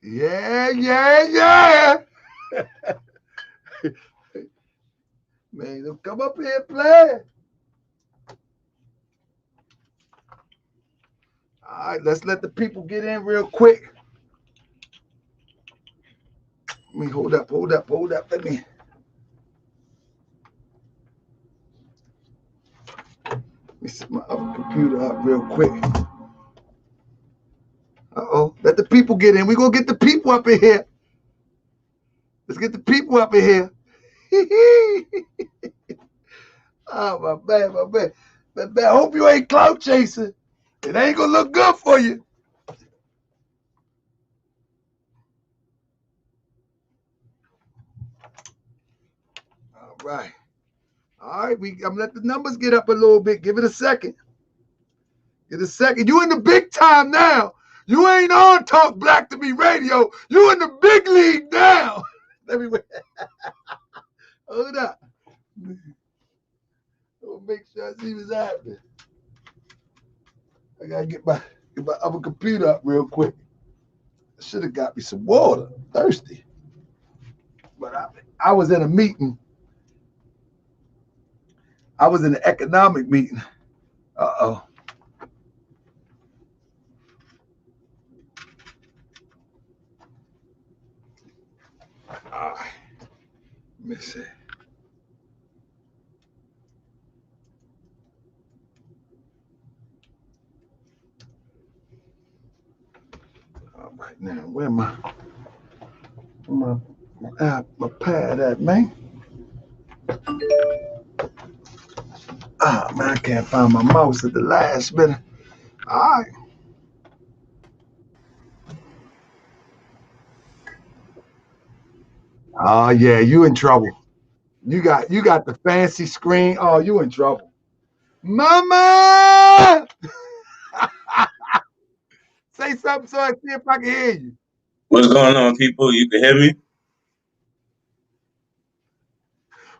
Yeah, yeah, yeah. Man, don't come up here and play. All right, let's let the people get in real quick. Let me hold up. Let me set my other computer up real quick. Uh-oh. Let the people get in. We're going to get the people up in here. Let's get the people up in here. Oh, my man. I hope you ain't clout chasing. It ain't going to look good for you. All right. All right. I'm going to let the numbers get up a little bit. Give it a second. Get a second. You in the big time now. You ain't on Talk Black to Me Radio. You in the big league now. Let me wait. Hold up. I'll make sure I see what's happening. I gotta get my other computer up real quick. I should have got me some water. I'm thirsty. But I was in a meeting. I was in an economic meeting. Uh-oh. All right. Let me see. All right, now where my pad at, man? Ah, man, I can't find my mouse at the last minute. All right. Oh yeah, you in trouble. You got the fancy screen. Oh, you in trouble. Mama! Say something so I see if I can hear you. What's going on, people? You can hear me?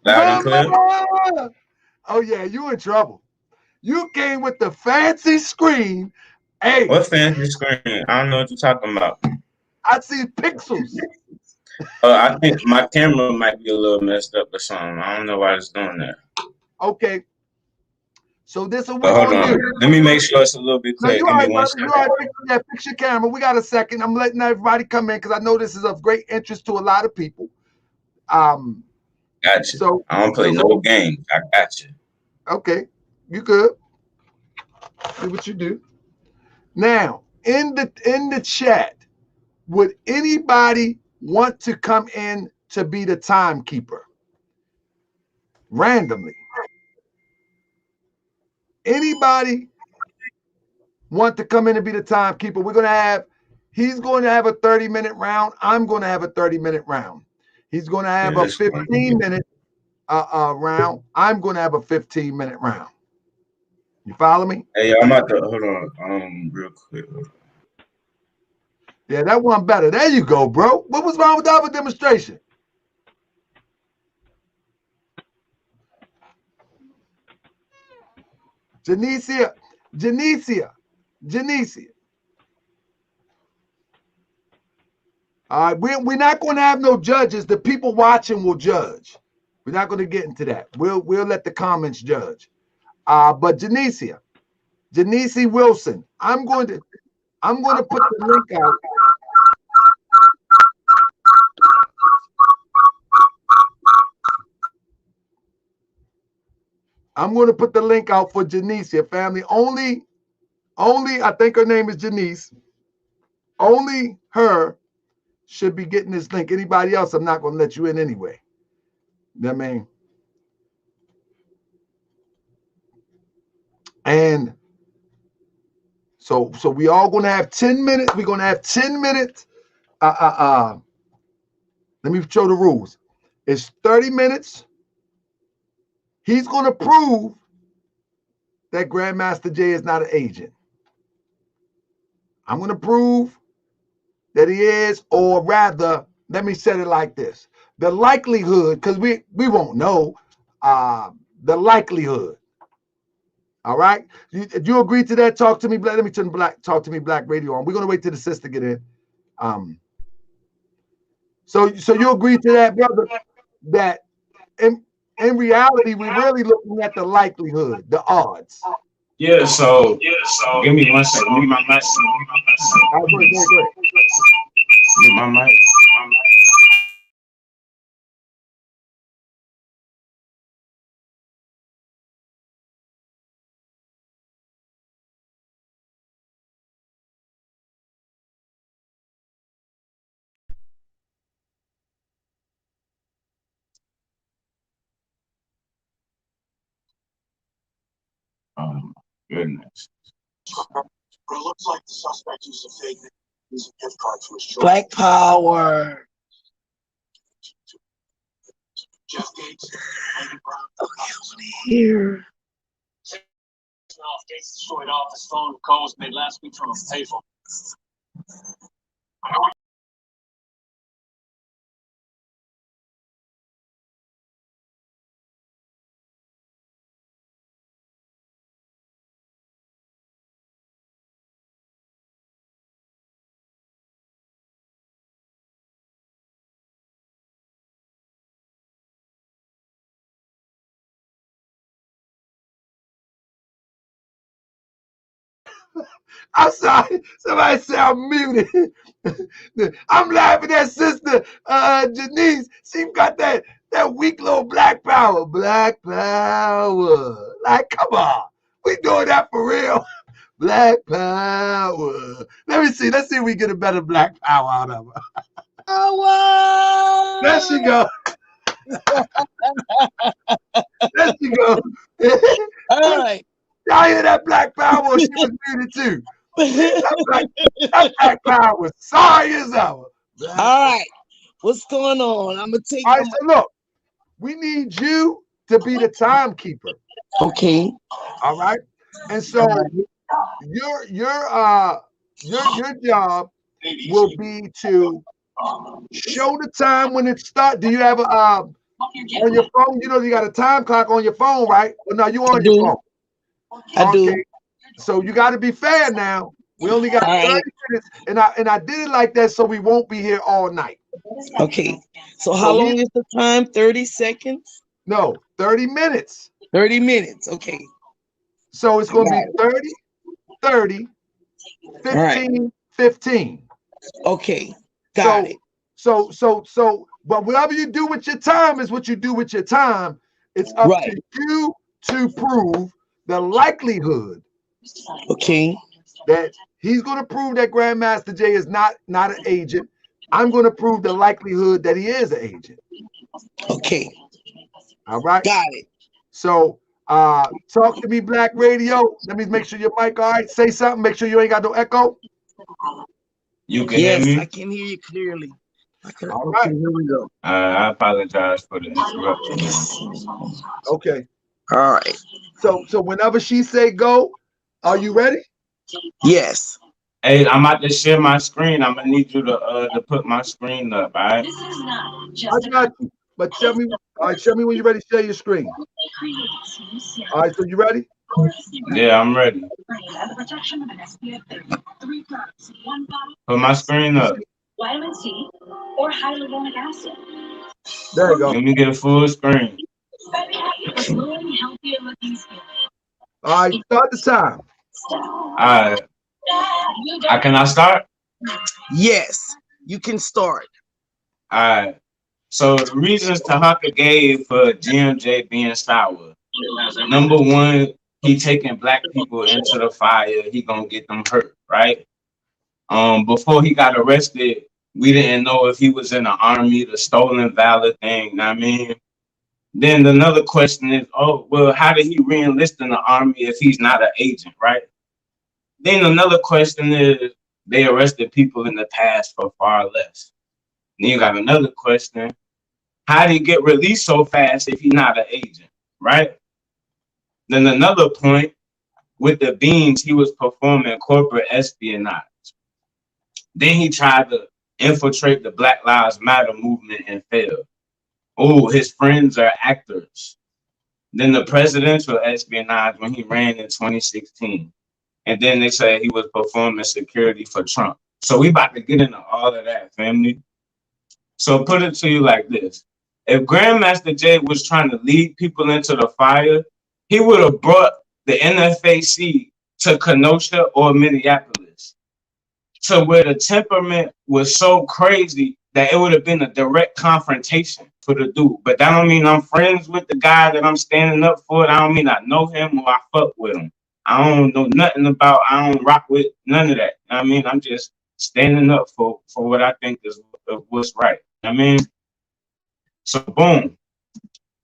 Loud and clear? Oh yeah, you in trouble. You came with the fancy screen. Hey. What fancy screen? I don't know what you're talking about. I see pixels. I think my camera might be a little messed up or something. I don't know why it's doing that. Okay. So this is what we're going to do. Let me make sure it's a little bit clear. No, Give me 1 second. Fix your camera. We got a second. I'm letting everybody come in because I know this is of great interest to a lot of people. Gotcha. So I don't play no games. I got you. Okay. You good. Do what you do. Now, in the chat, would anybody want to come in to be the timekeeper? Randomly. Anybody want to come in and be the timekeeper? He's going to have a 30-minute round. I'm going to have a 30-minute round. He's going to have a 15-minute round. I'm going to have a 15-minute round. You follow me? Hey, I'm about to hold on real quick. Yeah, that one better. There you go, bro. What was wrong with the other demonstration? Janicia. All right, we're not going to have no judges. The people watching will judge. We're not going to get into that. We'll let the comments judge. But Janicia Wilson, I'm going to put the link out. I'm going to put the link out for Janicia, family. Only, I think her name is Janice. Only her should be getting this link. Anybody else, I'm not going to let you in anyway. You know what I mean? And so we all going to have 10 minutes. We're going to have 10 minutes. Let me show the rules. It's 30 minutes. He's going to prove that Grandmaster Jay is not an agent. I'm going to prove that he is, or rather, let me set it like this. The likelihood, because we won't know, the likelihood. All right? Do you agree to that? Talk to me, Black. Let me turn Talk to Me Black radio on. We're going to wait till the sister get in. So you agree to that, brother? That in reality, we're really looking at the likelihood, the odds. Yeah, so give me 1 second. Mute my mic. All right, go ahead, go ahead. Mute my mic. Oh my goodness. It looks like the suspect used a fake gift card for his Black Power. Jeff Gates. Okay, here. Gates destroyed off his phone calls made last week from his payphone. I'm sorry. Somebody said I'm muted. I'm laughing at Sister Janice. She got that weak little black power. Black power. Like, come on. We doing that for real. Black power. Let me see. Let's see if we get a better black power out of her. Power. There she go. There she go. All right. Y'all hear that black power? She was muted too. That black power was sorry as ever. All right. What's going on? I'm gonna take. All right, so look, we need you to be the timekeeper. Okay. All right. And so your job will be to show the time when it starts. Do you have a on your phone? You know you got a time clock on your phone, right? Well, no, you on your phone. I do. So you got to be fair now. We only got 30 minutes, and I did it like that so we won't be here all night. Okay. So how long is the time? 30 seconds? No, 30 minutes. 30 minutes. Okay. So it's going to be 30, 30, 15, 15. Okay. Got it. So, but whatever you do with your time is what you do with your time. It's up to you to prove the likelihood. Okay. That he's going to prove that Grandmaster Jay is not an agent. I'm going to prove the likelihood that he is an agent. Okay. All right. Got it. So, talk to me, Black Radio. Let me make sure your mic all right. Say something. Make sure you ain't got no echo. You can hear me? I can hear you clearly. All right. Here we go. I apologize for the interruption. Okay. All right. So whenever she say go, are you ready? Yes. Hey, I'm about to share my screen. I'm gonna need you to put my screen up, all right? I got you. But show me when you're ready to share your screen. All right, so you ready? Yeah, I'm ready. Put my screen up. Vitamin C or hyaluronic acid. There you go. Let me get a full screen. All right, start the time. All right. Can I start? Yes, you can start. All right. So the reasons Taharka gave for GMJ being sour. Number one, he taking black people into the fire. He gonna get them hurt, right? Before he got arrested, we didn't know if he was in the army, the stolen valor thing. You know what I mean? Then another question is, oh, well, how did he re-enlist in the army if he's not an agent, right? Then another question is, they arrested people in the past for far less. Then you got another question, how did he get released so fast if he's not an agent, right? Then another point, with the beans, he was performing corporate espionage. Then he tried to infiltrate the Black Lives Matter movement and failed. Oh, his friends are actors. Then the presidential espionage when he ran in 2016. And then they said he was performing security for Trump. So we about to get into all of that, family. So put it to you like this. If Grandmaster Jay was trying to lead people into the fire, he would have brought the NFAC to Kenosha or Minneapolis, to where the temperament was so crazy that it would have been a direct confrontation for the dude. But that don't mean I'm friends with the guy that I'm standing up for. That don't mean I know him or I fuck with him. I don't know nothing about, I don't rock with none of that. I mean, I'm just standing up for what I think is what's right. I mean, so boom.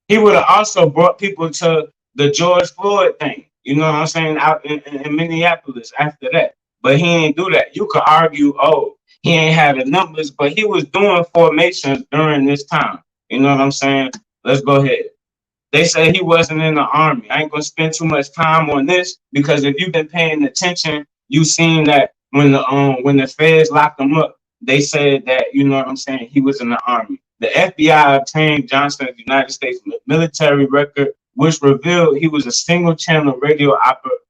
He would have also brought people to the George Floyd thing, you know what I'm saying, out in Minneapolis after that. But he ain't do that. You could argue, oh, he ain't had the numbers, but he was doing formations during this time. You know what I'm saying? Let's go ahead. They say he wasn't in the army. I ain't gonna spend too much time on this because if you've been paying attention, you seen that when the feds locked him up, they said that, you know what I'm saying, he was in the army. The FBI obtained Johnson's United States military record, which revealed he was a single-channel radio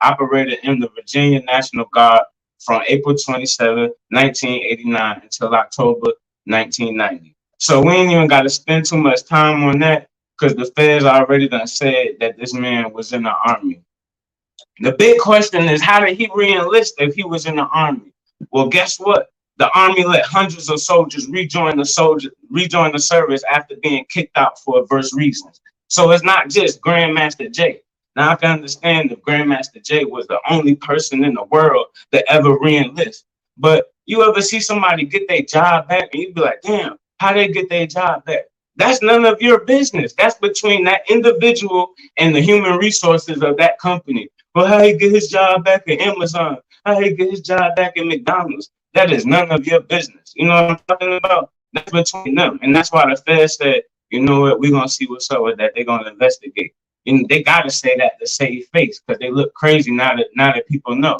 operator in the Virginia National Guard from April 27, 1989 until October 1990. So we ain't even got to spend too much time on that because the feds already done said that this man was in the army. The big question is, how did he re-enlist if he was in the army? Well, guess what? The army let hundreds of soldiers rejoin the service after being kicked out for adverse reasons. So it's not just Grandmaster Jay. Now I can understand if Grandmaster Jay was the only person in the world that ever re-enlist. But you ever see somebody get their job back and you be like, damn, how they get their job back? That's none of your business. That's between that individual and the human resources of that company. Well, how he get his job back at Amazon? How he get his job back at McDonald's? That is none of your business. You know what I'm talking about? That's between them. And that's why the Fed said, you know what, we're going to see what's up with that. They're going to investigate. And they got to say that to save face because they look crazy now that people know.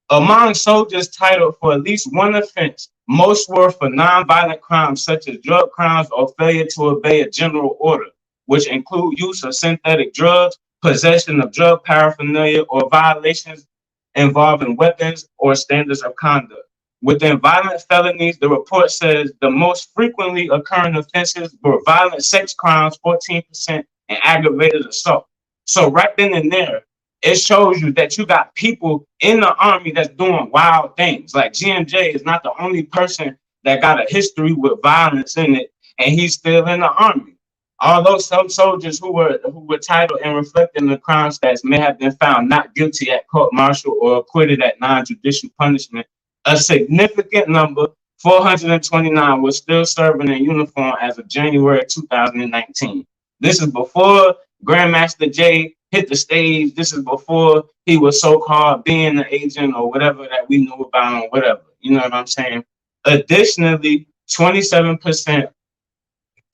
Among soldiers titled for at least one offense, most were for nonviolent crimes such as drug crimes or failure to obey a general order, which include use of synthetic drugs, possession of drug paraphernalia, or violations involving weapons or standards of conduct. Within violent felonies, the report says the most frequently occurring offenses were violent sex crimes, 14%, and aggravated assault. So right then and there, it shows you that you got people in the army that's doing wild things. Like GMJ is not the only person that got a history with violence in it, and he's still in the army. Although some soldiers who were titled and reflecting the crime stats may have been found not guilty at court-martial or acquitted at non-judicial punishment, a significant number, 429, was still serving in uniform as of January 2019. This is before Grandmaster Jay hit the stage. This is before he was so-called being an agent or whatever that we knew about or whatever. You know what I'm saying? Additionally, 27%,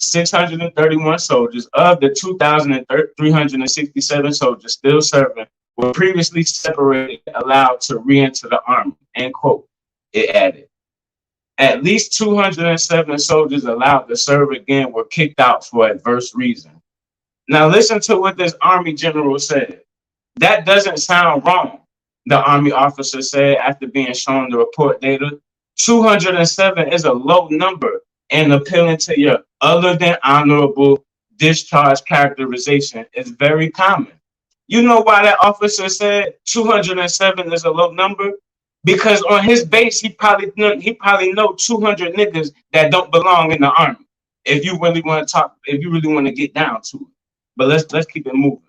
631 soldiers of the 2,367 soldiers still serving were previously separated, allowed to re-enter the army, end quote. It added. At least 207 soldiers allowed to serve again were kicked out for adverse reasons. Now listen to what this army general said. That doesn't sound wrong, the army officer said after being shown the report data. 207 is a low number and appealing to your other than honorable discharge characterization is very common. You know why that officer said 207 is a low number? Because on his base, he probably know 200 niggas that don't belong in the army. If you really want to talk, if you really want to get down to it. But let's keep it moving.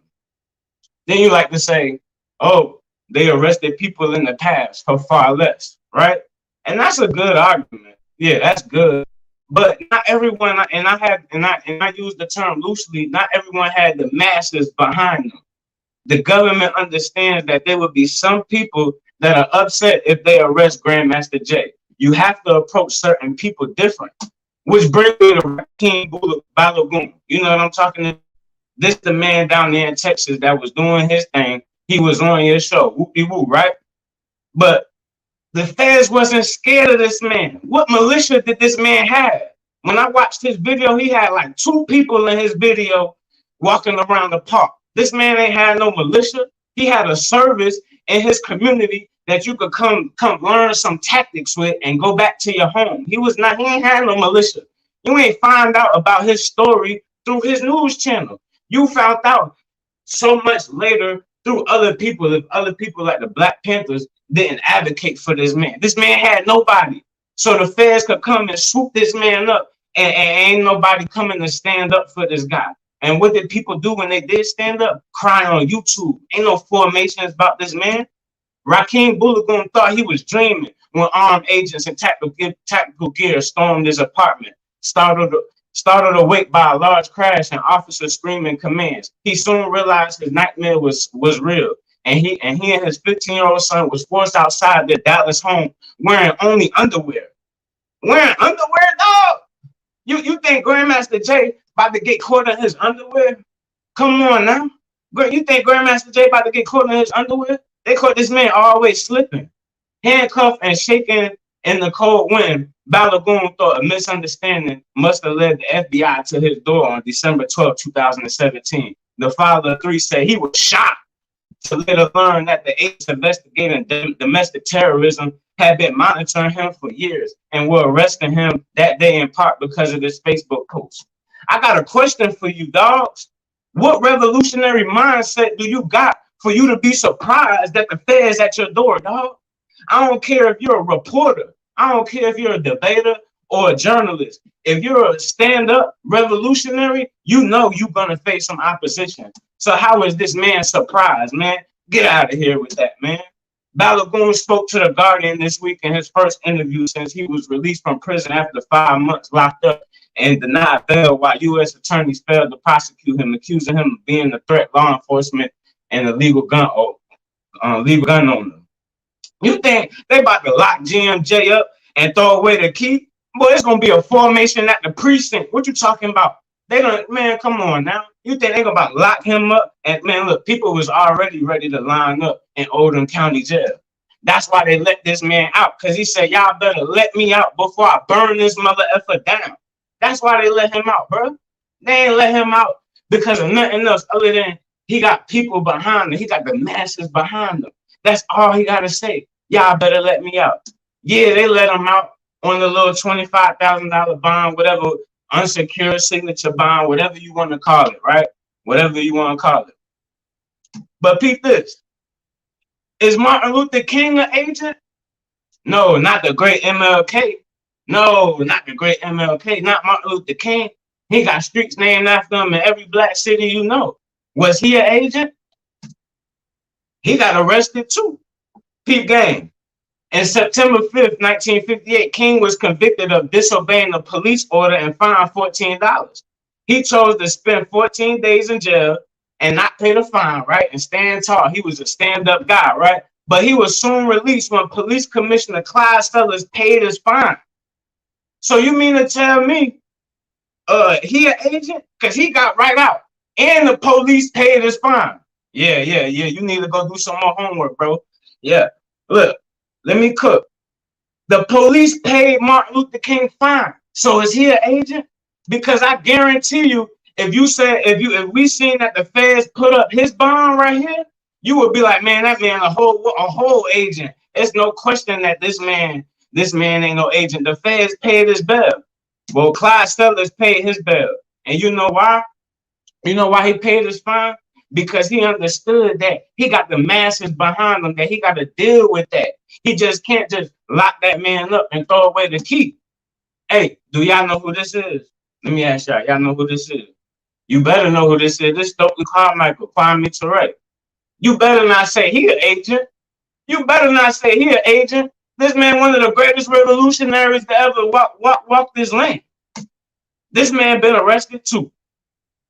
Then you like to say, oh, they arrested people in the past for far less, right? And that's a good argument. Yeah, that's good. But not everyone, and I use the term loosely, not everyone had the masses behind them. The government understands that there will be some people that are upset if they arrest Grandmaster Jay. You have to approach certain people different, which brings me to King Balogun. You know what I'm talking about? This the man down there in Texas that was doing his thing. He was on your show, whoopie-woo, right? But the feds wasn't scared of this man. What militia did this man have? When I watched his video, he had like 2 people in his video walking around the park. This man ain't had no militia. He had a service in his community that you could come learn some tactics with and go back to your home. He ain't had no militia. You ain't find out about his story through his news channel. You found out so much later through other people. If other people like the Black Panthers didn't advocate for this man. This man had nobody. So the feds could come and swoop this man up, and ain't nobody coming to stand up for this guy. And what did people do when they did stand up? Cry on YouTube. Ain't no formations about this man. Rakeem Bulagoon thought he was dreaming when armed agents in tactical gear stormed his apartment, startled awake by a large crash and officers screaming commands. He soon realized his nightmare was real, and he and his 15-year-old son was forced outside their Dallas home wearing only underwear. Wearing underwear, dog? You think Grandmaster Jay about to get caught in his underwear? Come on now. You think Grandmaster Jay about to get caught in his underwear? They caught this man always slipping, handcuffed and shaking in the cold wind. Balagoon thought a misunderstanding must have led the FBI to his door on December 12, 2017. The father of three said he was shocked to later learn that the agents investigating domestic terrorism had been monitoring him for years and were arresting him that day in part because of this Facebook post. I got a question for you, dogs. What revolutionary mindset do you got for you to be surprised that the feds at your door, dog? I don't care if you're a reporter. I don't care if you're a debater or a journalist. If you're a stand-up revolutionary, you know you're going to face some opposition. So how is this man surprised, man? Get out of here with that, man. Balagoon spoke to The Guardian this week in his first interview since he was released from prison after 5 months locked up and denied bail while U.S. attorneys failed to prosecute him, accusing him of being a threat law enforcement and a legal gun owner. You think they about to lock GMJ up and throw away the key? Boy, it's gonna be a formation at the precinct. What you talking about? They don't, man, come on now. You think they gonna about lock him up? And man, look, people was already ready to line up in Oldham County Jail. That's why they let this man out, because he said, y'all better let me out before I burn this mother effer down. That's why they let him out, bro. They ain't let him out because of nothing else other than he got people behind him. He got the masses behind him. That's all he got to say. Y'all better let me out. Yeah, they let him out on the little $25,000 bond, whatever, unsecured signature bond, whatever you want to call it, right? Whatever you want to call it. But peep this. Is Martin Luther King an agent? No, not the great MLK. No, not the great MLK. Not Martin Luther King. He got streets named after him in every black city you know. Was he an agent? He got arrested too. Peep game. In September 5th, 1958, King was convicted of disobeying a police order and fined $14. He chose to spend 14 days in jail and not pay the fine, right? And stand tall. He was a stand-up guy, right? But he was soon released when Police Commissioner Clyde Sellers paid his fine. So you mean to tell me he an agent? Because he got right out. And the police paid his fine. Yeah. You need to go do some more homework, bro. Yeah. Look, let me cook. The police paid Martin Luther King fine. So is he an agent? Because I guarantee you, if we seen that the feds put up his bond right here, you would be like, man, that man a whole agent. It's no question that this man ain't no agent. The feds paid his bail. Well, Clyde Sellers paid his bail. And you know why? You know why he paid his fine? Because he understood that he got the masses behind him, that he got to deal with that. He just can't just lock that man up and throw away the key. Hey, do y'all know who this is? Let me ask y'all know who this is? You better know who this is. This is Stokely Carmichael, Kwame Ture. You better not say he an agent. You better not say he an agent. This man, one of the greatest revolutionaries to ever walk this land. This man been arrested too.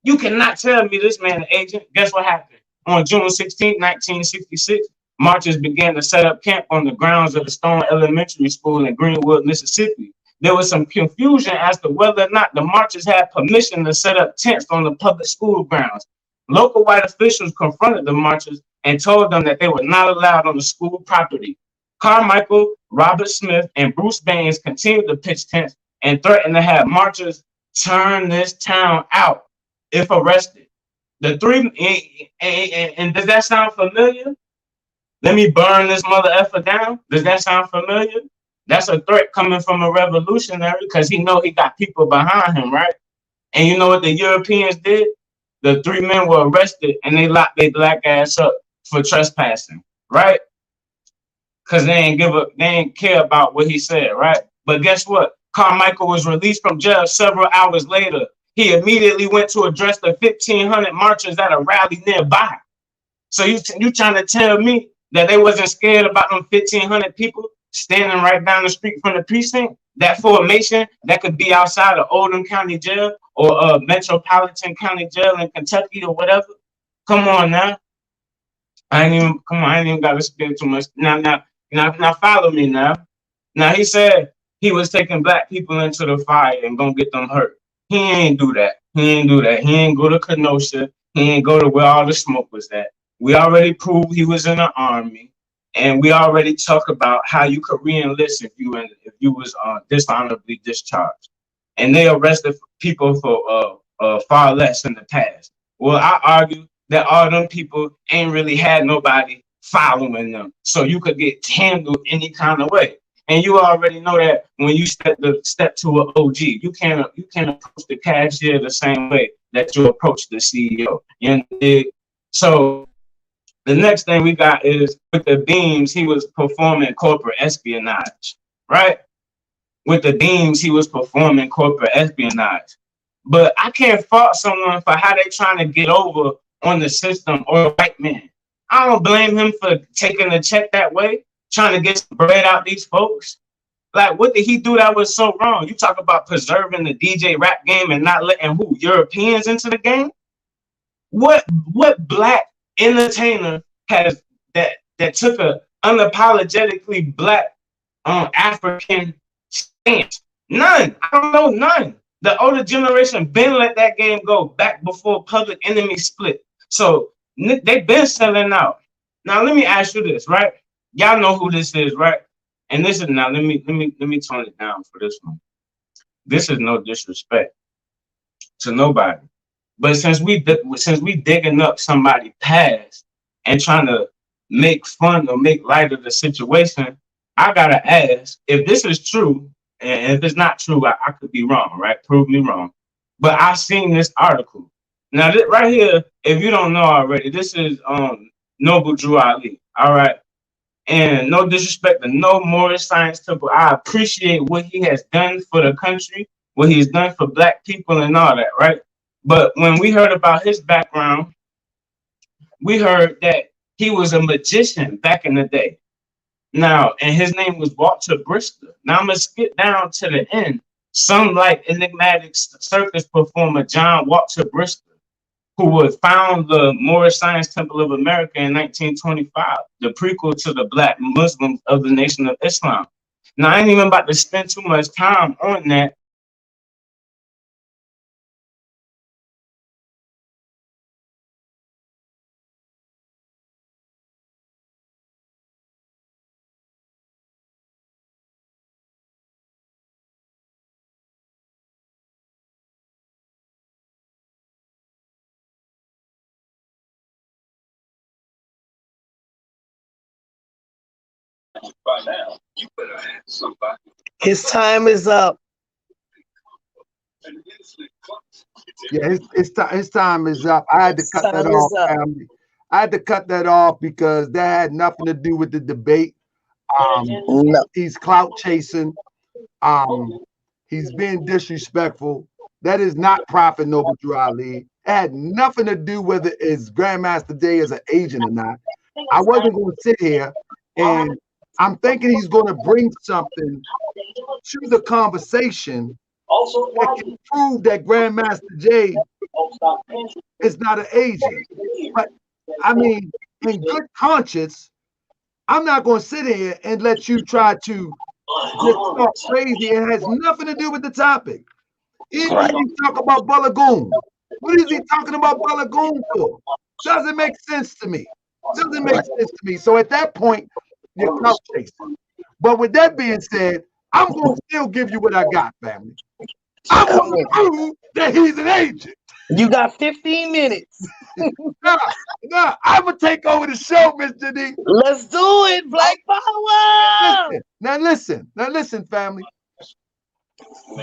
You cannot tell me this man an agent. Guess what happened? On June 16, 1966, marchers began to set up camp on the grounds of the Stone Elementary School in Greenwood, Mississippi. There was some confusion as to whether or not the marchers had permission to set up tents on the public school grounds. Local white officials confronted the marchers and told them that they were not allowed on the school property. Carmichael, Robert Smith, and Bruce Baines continued to pitch tents and threatened to have marchers turn this town out if arrested. The three, and does that sound familiar? Let me burn this mother effer down. Does that sound familiar? That's a threat coming from a revolutionary because he know he got people behind him, right? And you know what the Europeans did? The 3 men were arrested and they locked their black ass up for trespassing, right? Because they ain't care about what he said, right? But guess what? Carmichael was released from jail several hours later. He immediately went to address the 1,500 marchers at a rally nearby. So you trying to tell me that they wasn't scared about them 1,500 people standing right down the street from the precinct? That formation that could be outside of Oldham County Jail or Metropolitan County Jail in Kentucky or whatever. Come on now. I ain't even gotta spend too much. Now follow me now. Now he said he was taking black people into the fire and gonna get them hurt. He ain't do that. He ain't go to Kenosha. He ain't go to where all the smoke was at. We already proved he was in the army, and we already talked about how you could re-enlist if you was dishonorably discharged. And they arrested people for far less in the past. Well, I argue that all them people ain't really had nobody following them, so you could get handled any kind of way. And you already know that when you step to an OG, you can't approach the cashier the same way that you approach the CEO. So the next thing we got is with the Beams, he was performing corporate espionage, right? With the Beams, he was performing corporate espionage. But I can't fault someone for how they trying to get over on the system or a white man. I don't blame him for taking the check that way, trying to get some bread out these folks. Like, what did he do that was so wrong? You talk about preserving the DJ rap game and not letting who? Europeans into the game? What black entertainer has that took a unapologetically black African stance? None. I don't know none. The older generation been let that game go back before Public Enemy split. So they been selling out. Now let me ask you this, right? Y'all know who this is, right? And this is now let me tone it down for this one. This is no disrespect to nobody. But since we digging up somebody's past and trying to make fun or make light of the situation, I gotta ask if this is true, and if it's not true, I could be wrong, right? Prove me wrong. But I've seen this article. Now, right here, if you don't know already, this is Noble Drew Ali, all right? And no disrespect to no Moorish Science Temple. I appreciate what he has done for the country, what he's done for black people and all that, right? But when we heard about his background, we heard that he was a magician back in the day. Now, and his name was Walter Brister. Now I'm gonna skip down to the end. Some like enigmatic circus performer John Walter Brister, who would found the Moorish Science Temple of America in 1925, the prequel to the Black Muslims of the Nation of Islam. Now, I ain't even about to spend too much time on that. By now, you better have somebody. His time is up. Yeah, his time is up. I had to cut that off, family. I had to cut that off because that had nothing to do with the debate. No. He's clout chasing. He's being disrespectful. That is not Prophet Noble Drew Ali. It had nothing to do whether it's Grandmaster Jay is an agent or not. I wasn't going to sit here and I'm thinking he's going to bring something to the conversation that can prove that Grandmaster Jay is not an agent. But I mean, in good conscience, I'm not going to sit here and let you try to just talk crazy. It has nothing to do with the topic. Even when you talk about Balagoon, what is he talking about Balagoon for? Doesn't make sense to me. Doesn't make sense to me. So at that point, you're clout chasing. But with that being said, I'm going to still give you what I got, family. I'm going to prove that he's an agent. You got 15 minutes. Nah, I'm gonna take over the show, Mr. D. Let's do it, Black Power. Now listen, family.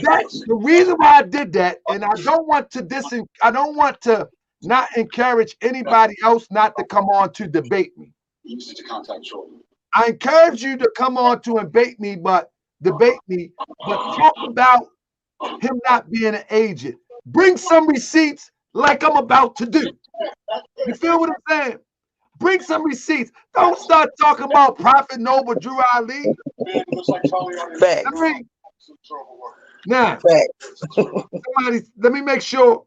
That's the reason why I did that, and I don't want to not encourage anybody else not to come on to debate me. Use it to contact Jordan. I encourage you to come on to debate me, but talk about him not being an agent. Bring some receipts like I'm about to do. You feel what I'm saying? Bring some receipts. Don't start talking about Prophet Noble Drew Ali. Facts. Now, somebody, let me make sure.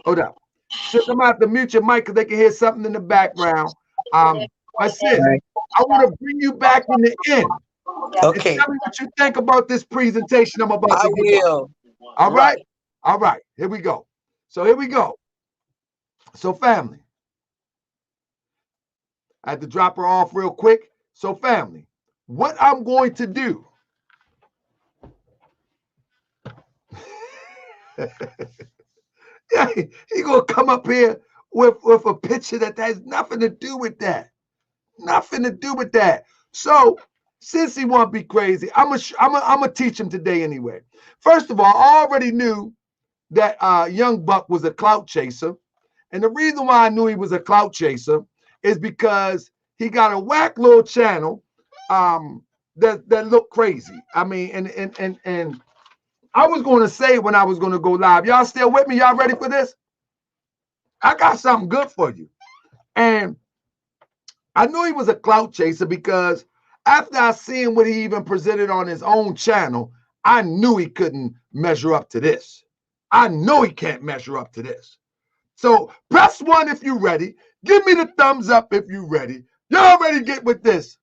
Hold up. Somebody have to mute your mic because they can hear something in the background. I said, I want to bring you back in the end. Okay. Tell me what you think about this presentation I'm about to give. All right? All right. Here we go. So here we go. So family. I had to drop her off real quick. So family, what I'm going to do. Yeah, he gonna come up here with a picture that has nothing to do with that. Nothing to do with that. So since he won't be crazy, I'm gonna teach him today anyway. First of all, I already knew that Young Buck was a clout chaser, and the reason why I knew he was a clout chaser is because he got a whack little channel that looked crazy. I mean, and I was going to say when I was going to go live, y'all still with me? Y'all ready for this? I got something good for you. And I knew he was a clout chaser because after I seen what he even presented on his own channel, I knew he couldn't measure up to this. I know he can't measure up to this. So press 1 if you're ready. Give me the thumbs up if you're ready. Y'all ready to get with this?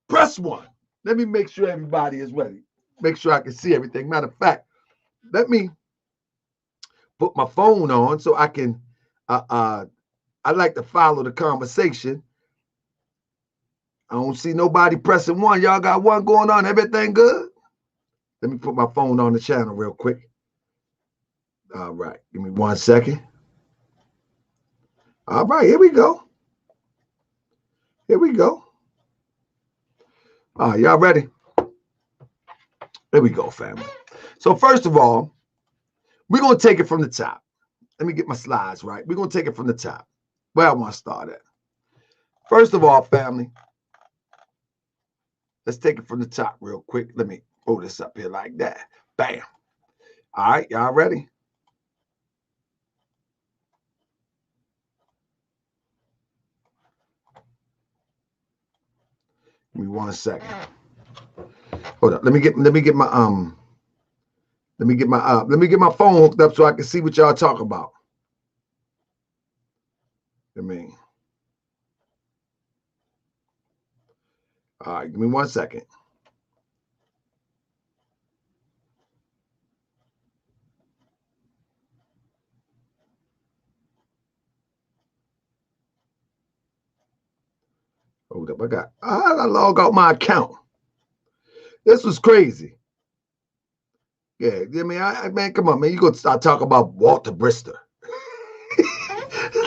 Press 1. Let me make sure everybody is ready. Make sure I can see everything. Matter of fact, let me put my phone on so I can, I like to follow the conversation. I don't see nobody pressing 1. Y'all got 1 going on. Everything good? Let me put my phone on the channel real quick. All right. Give me 1 second. All right. Here we go. Here we go. All right. Y'all ready? There we go, family. So first of all, we're going to take it from the top. Let me get my slides right. We're going to take it from the top. Where I want to start at. First of all, family, let's take it from the top real quick. Let me pull this up here like that. Bam. All right, y'all ready? Give me 1 second. Hold up. Let me get my phone hooked up so I can see what y'all talk about. I mean, all right, give me 1 second. Hold up, I log out my account. This was crazy. Yeah, I mean, man, come on, man. You gonna start talking about Walter Brister.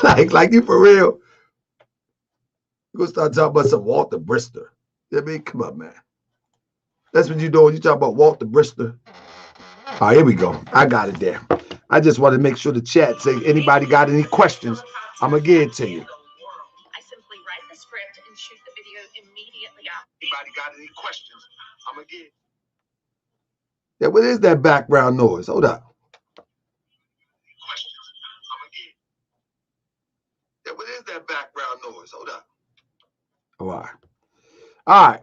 like you for real. You gonna start talking about some Walter Brister. I mean, come on, man. That's what you doing. You talk about Walter Brister. All right, here we go. I got it there. I just want to make sure the chat say anybody got any questions. I'm gonna give it to you. I simply write the script and shoot the video immediately after. Anybody got any questions? I'm gonna give. Yeah, what is that background noise? Hold up. Yeah, what is that background noise? Hold up. All right. All right.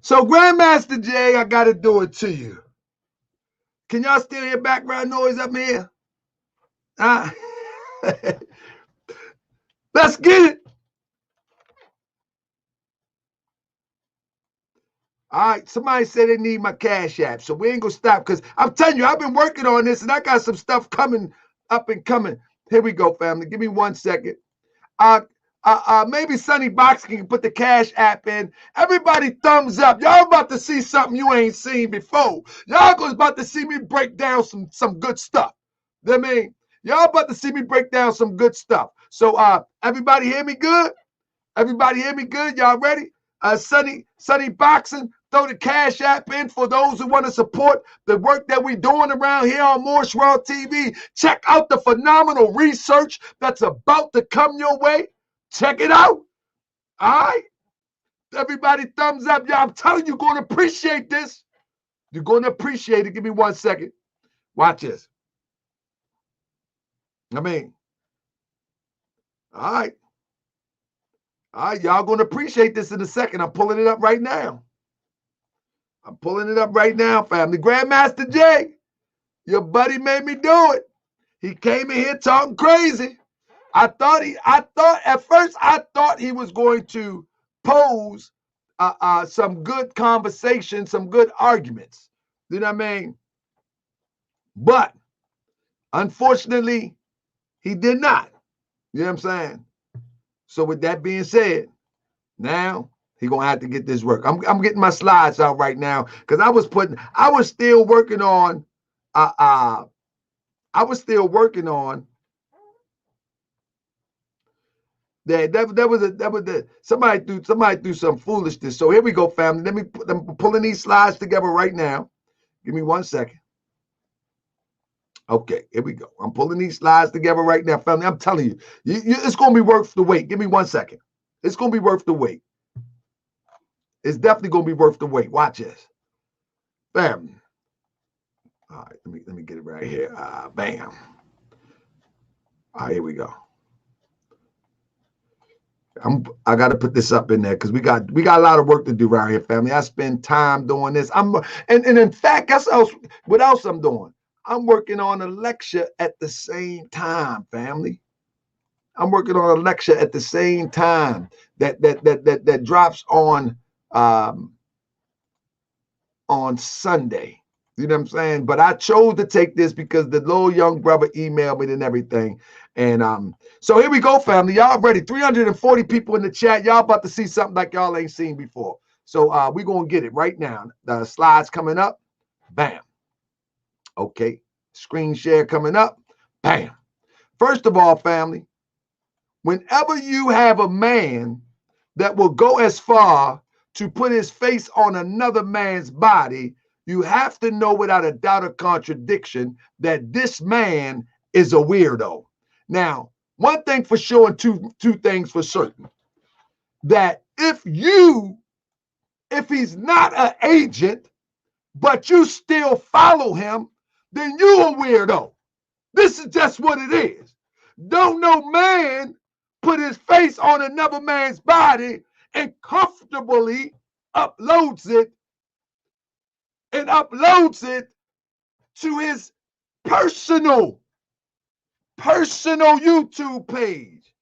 So, Grandmaster Jay, I got to do it to you. Can y'all still hear background noise up here? Let's get it. All right. Somebody said they need my Cash App, so we ain't going to stop because I'm telling you, I've been working on this and I got some stuff coming up and coming. Here we go, family. Give me 1 second. maybe Sonny Box can put the Cash App in. Everybody thumbs up. Y'all about to see something you ain't seen before. Y'all about to see me break down some good stuff. You know what I mean? Y'all about to see me break down some good stuff. So everybody hear me good? Everybody hear me good? Y'all ready? Sonny Boxing, throw the Cash App in for those who want to support the work that we're doing around here on Moorish World TV. Check out the phenomenal research that's about to come your way. Check it out. All right? Everybody thumbs up. Y'all, I'm telling you, you're going to appreciate this. You're going to appreciate it. Give me 1 second. Watch this. I mean, all right. All right, y'all going to appreciate this in a second. I'm pulling it up right now. I'm pulling it up right now, family. Grandmaster Jay, your buddy made me do it. He came in here talking crazy. At first I thought he was going to pose some good conversation, some good arguments. You know what I mean? But unfortunately, he did not. You know what I'm saying? So with that being said, now he's gonna have to get this work. I'm getting my slides out right now because I was still working on somebody threw some foolishness. So here we go, family. I'm pulling these slides together right now. Give me 1 second. Okay, here we go. I'm pulling these slides together right now, family. I'm telling you, it's gonna be worth the wait. Give me 1 second. It's gonna be worth the wait. It's definitely gonna be worth the wait. Watch this. Bam. All right, let me get it right here. Bam. All right, here we go. I got to put this up in there because we got a lot of work to do around here, family. I spend time doing this. And in fact, guess what else I'm doing? I'm working on a lecture at the same time, family. I'm working on a lecture at the same time that drops on Sunday. You know what I'm saying? But I chose to take this because the little young brother emailed me and everything. And so here we go, family. Y'all ready? 340 people in the chat. Y'all about to see something like y'all ain't seen before. So we're going to get it right now. The slides coming up. Bam. Okay. Screen share coming up. Bam. First of all, family, whenever you have a man that will go as far to put his face on another man's body, you have to know without a doubt or contradiction that this man is a weirdo. Now, one thing for sure and two things for certain, that if he's not an agent, but you still follow him, then you a weirdo. This is just what it is. Don't no man put his face on another man's body and comfortably uploads it to his personal YouTube page.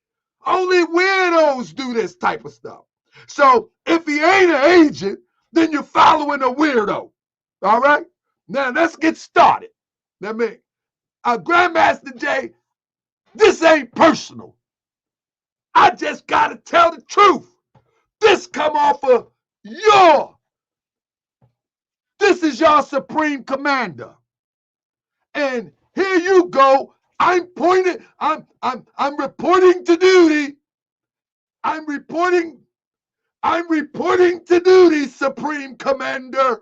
Only weirdos do this type of stuff. So if he ain't an agent, then you're following a weirdo. All right? Now let's get started. Grandmaster Jay, this ain't personal. I just got to tell the truth. This come off of this is your supreme commander. And here you go. I'm reporting to duty. I'm reporting to duty, Supreme Commander.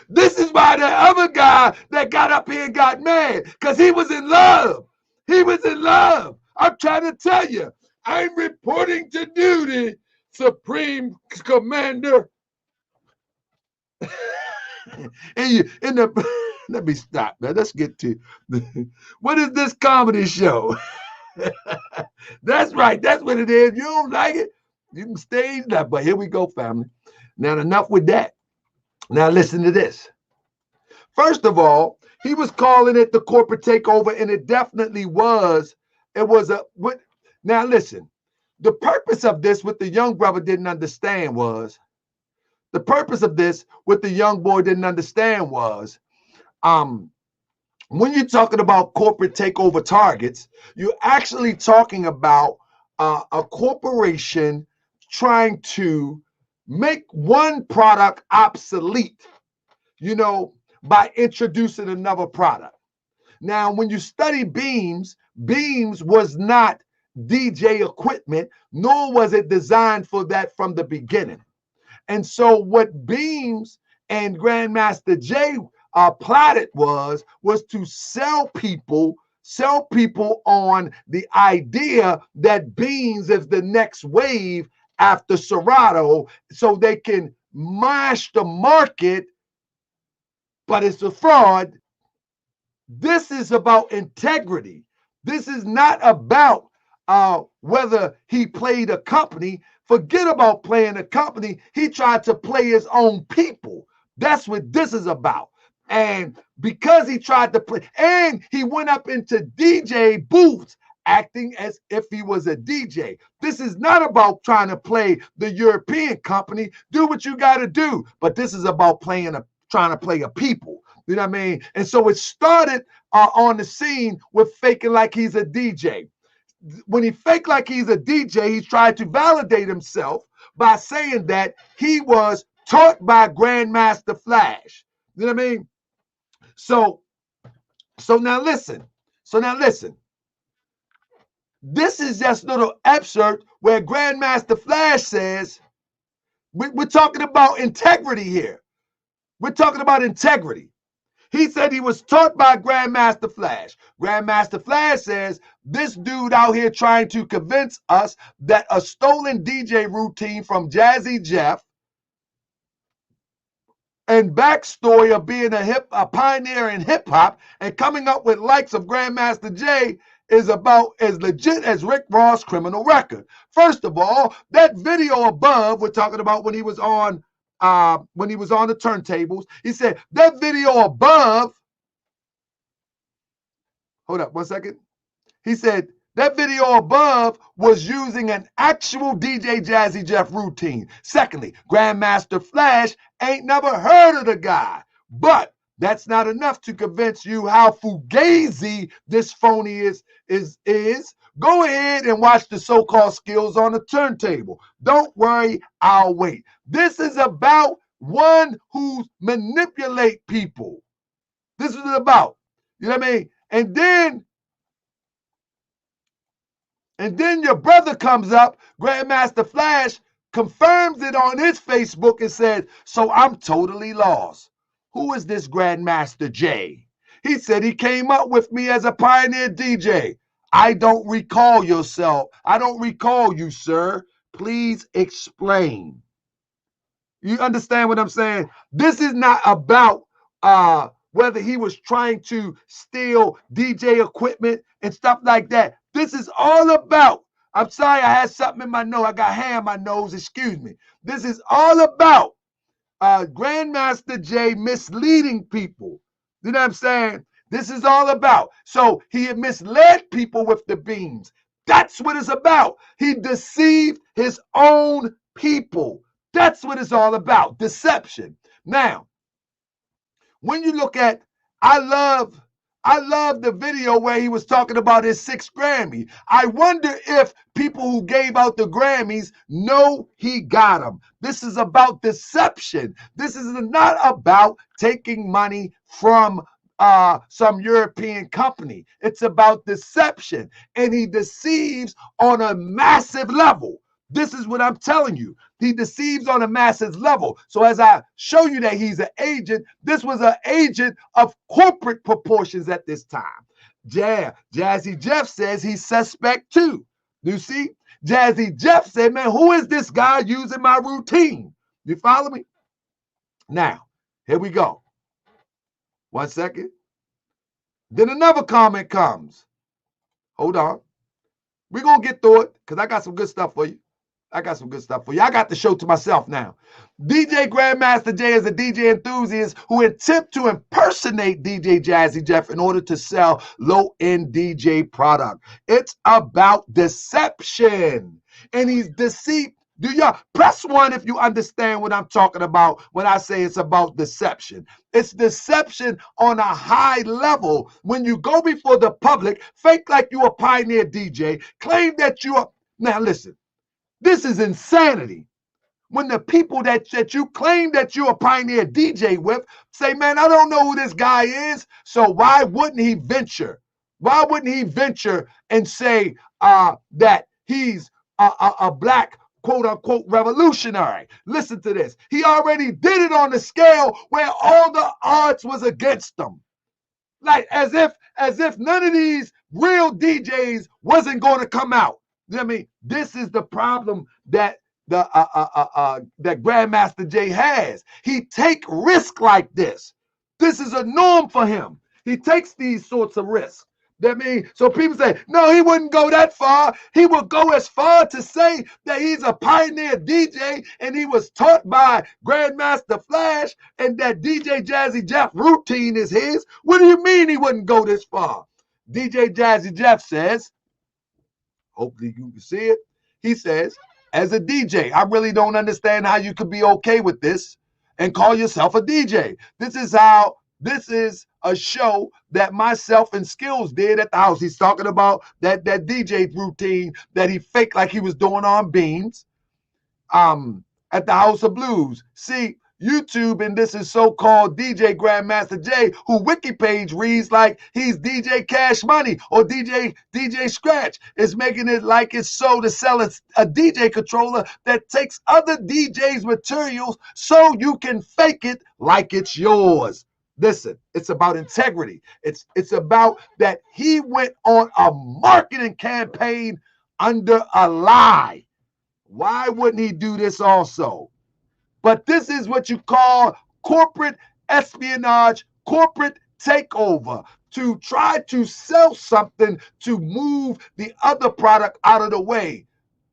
This is why the other guy that got up here got mad, because he was in love. He was in love. I'm trying to tell you, I'm reporting to duty, Supreme Commander. Let me stop, man. Let's get to what is this comedy show? That's right. That's what it is. You don't like it, you can stay that. But here we go, family. Now, enough with that. Now, listen to this. First of all, he was calling it the corporate takeover, and it definitely was. Now, listen. The purpose of this, what the young brother didn't understand was, when you're talking about corporate takeover targets, you're actually talking about a corporation trying to make one product obsolete, you know, by introducing another product. Now, when you study Beams, Beams was not DJ equipment, nor was it designed for that from the beginning. And so what Beams and Grandmaster Jay plotted was to sell people on the idea that Beams is the next wave after Serato, so they can mash the market, but it's a fraud. This is about integrity. This is not about whether he played a company. Forget about playing a company. He tried to play his own people. That's what this is about. And because he tried to play, and he went up into DJ booths acting as if he was a DJ. This is not about trying to play the European company. Do what you got to do. But this is about trying to play a people. You know what I mean? And so it started on the scene with faking like he's a DJ. When he faked like he's a DJ, he tried to validate himself by saying that he was taught by Grandmaster Flash. You know what I mean? So now listen. This is just a little excerpt where Grandmaster Flash says, we're talking about integrity here. We're talking about integrity. He said he was taught by Grandmaster Flash. Grandmaster Flash says, this dude out here trying to convince us that a stolen DJ routine from Jazzy Jeff and backstory of being a pioneer in hip hop and coming up with likes of Grandmaster Jay is about as legit as Rick Ross' criminal record. First of all, that video above, we're talking about when he was on the turntables, he said that video above, hold up 1 second. He said that video above was using an actual DJ Jazzy Jeff routine. Secondly, Grandmaster Flash ain't never heard of the guy, but that's not enough to convince you how fugazi this phony is. Go ahead and watch the so-called skills on the turntable. Don't worry, I'll wait. This is about one who manipulate people. This is what it's about. You know what I mean? And then your brother comes up, Grandmaster Flash, confirms it on his Facebook and said, so I'm totally lost. Who is this Grandmaster Jay? He said he came up with me as a pioneer DJ. I don't recall yourself. I don't recall you, sir. Please explain. You understand what I'm saying? This is not about whether he was trying to steal DJ equipment and stuff like that. This is all about, I'm sorry, I had something in my nose. I got hair in my nose, excuse me. This is all about Grandmaster Jay misleading people. You know what I'm saying? This is all about. So he had misled people with the beams. That's what it's about. He deceived his own people. That's what it's all about. Deception. Now, when you look at, I love the video where he was talking about his 6th Grammy. I wonder if people who gave out the Grammys know he got them. This is about deception. This is not about taking money from some European company. It's about deception. And he deceives on a massive level. This is what I'm telling you. He deceives on a massive level. So as I show you that he's an agent, this was an agent of corporate proportions at this time. Jazzy Jeff says he's suspect too. You see? Jazzy Jeff said, man, who is this guy using my routine? You follow me? Now, here we go. 1 second. Then another comment comes. Hold on. We're going to get through it because I got some good stuff for you. I got the show to myself now. DJ Grandmaster Jay is a DJ enthusiast who attempt to impersonate DJ Jazzy Jeff in order to sell low-end DJ product. It's about deception. And he's deceived. Do y'all press 1 if you understand what I'm talking about when I say it's about deception? It's deception on a high level. When you go before the public, fake like you a pioneer DJ, claim that you are. Now listen, this is insanity. When the people that you claim that you're a pioneer DJ with say, man, I don't know who this guy is, so why wouldn't he venture? Why wouldn't he venture and say that he's a black quote unquote revolutionary? Listen to this. He already did it on the scale where all the odds was against him. Like as if none of these real DJs wasn't going to come out. You know what I mean? This is the problem that that Grandmaster Jay has. He take risk like this. This is a norm for him. He takes these sorts of risks. That means, so people say, no, he wouldn't go that far. He would go as far to say that he's a pioneer DJ and he was taught by Grandmaster Flash and that DJ Jazzy Jeff routine is his. What do you mean he wouldn't go this far? DJ Jazzy Jeff says, hopefully you can see it. He says, as a DJ, I really don't understand how you could be okay with this and call yourself a DJ. This is a show that myself and Skills did at the house. He's talking about that DJ routine that he faked like he was doing on Beans at the House of Blues. See, YouTube, and this is so-called DJ Grandmaster Jay, who wiki page reads like he's DJ Cash Money or DJ Scratch, is making it like it's so to sell a DJ controller that takes other DJs' materials so you can fake it like it's yours. Listen, it's about integrity. It's about that he went on a marketing campaign under a lie. Why wouldn't he do this also? But this is what you call corporate espionage, corporate takeover, to try to sell something to move the other product out of the way,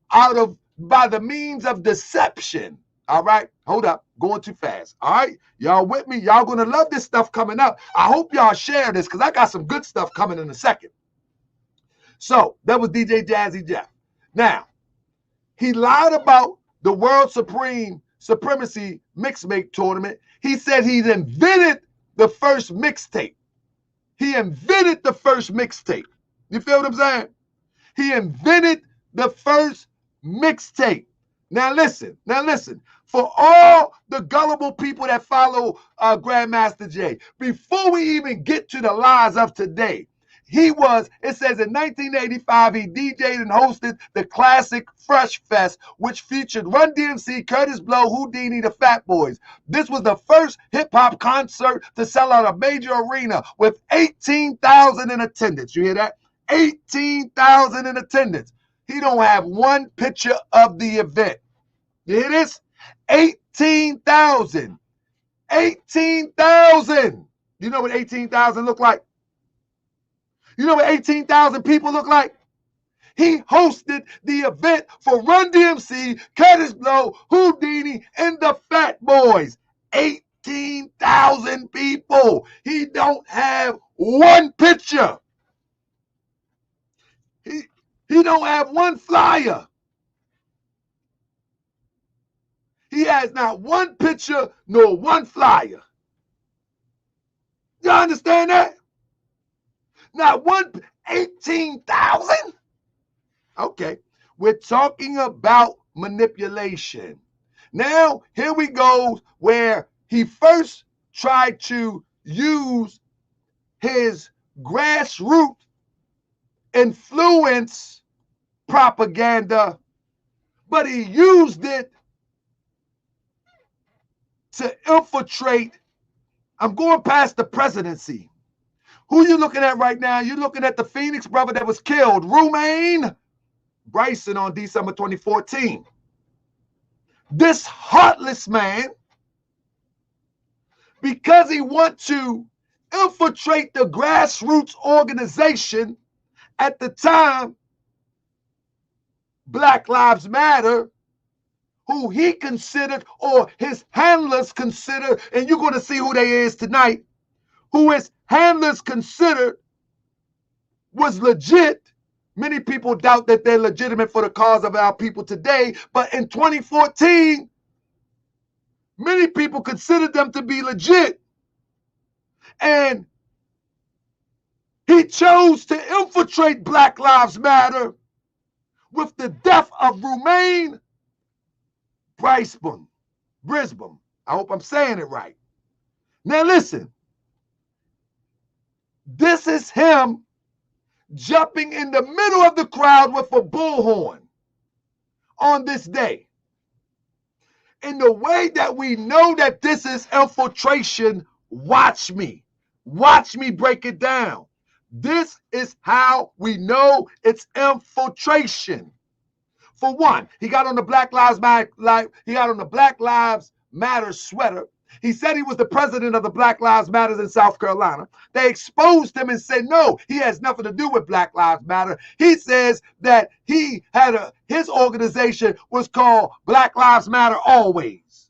by the means of deception. All right, hold up, going too fast. All right, y'all with me? Y'all gonna love this stuff coming up. I hope y'all share this because I got some good stuff coming in a second. So that was DJ Jazzy Jeff. Now, he lied about the World Supremacy Mixtape Tournament. He said he invented the first mixtape. He invented the first mixtape. You feel what I'm saying? He invented the first mixtape. Now listen. For all the gullible people that follow Grandmaster Jay, before we even get to the lies of today, it says in 1985, he DJ'd and hosted the classic Fresh Fest, which featured Run DMC, Curtis Blow, Houdini, the Fat Boys. This was the first hip-hop concert to sell out a major arena with 18,000 in attendance. You hear that? 18,000 in attendance. He don't have one picture of the event. You hear this? 18,000. 18,000. You know what 18,000 look like? You know what 18,000 people look like? He hosted the event for Run DMC, Curtis Blow, Houdini, and the Fat Boys. 18,000 people. He don't have one picture. He don't have one flyer. He has not one picture nor one flyer. You understand that? Not one, 18,000? Okay, we're talking about manipulation. Now, here we go where he first tried to use his grassroots influence propaganda, but he used it to infiltrate. I'm going past the presidency. Who you looking at right now? You're looking at the Phoenix brother that was killed, Rumain Bryson, on December 2014. This heartless man, because he wants to infiltrate the grassroots organization at the time, Black Lives Matter, who he considered, or his handlers considered, and you're going to see who they is tonight, who his handlers considered was legit, Many people doubt that they're legitimate for the cause of our people today, but in 2014, many people considered them to be legit. And he chose to infiltrate Black Lives Matter with the death of Rumain Brisbane. I hope I'm saying it right. Now listen, this is him jumping in the middle of the crowd with a bullhorn on this day. In the way that we know that this is infiltration, watch me. Watch me break it down. This is how we know it's infiltration. For one, he got on the Black Lives Matter sweater. He said he was the president of the Black Lives Matter in South Carolina. They exposed him and said, no, he has nothing to do with Black Lives Matter. He says that he had his organization was called Black Lives Matter Always.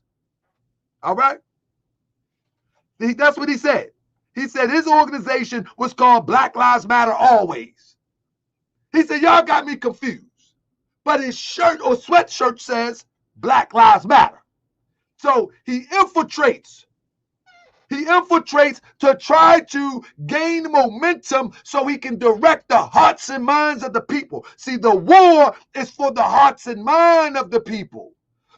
All right? That's what he said. He said his organization was called Black Lives Matter Always. He said, y'all got me confused. But his shirt or sweatshirt says Black Lives Matter. So he infiltrates. He infiltrates to try to gain momentum so he can direct the hearts and minds of the people. See, the war is for the hearts and mind of the people.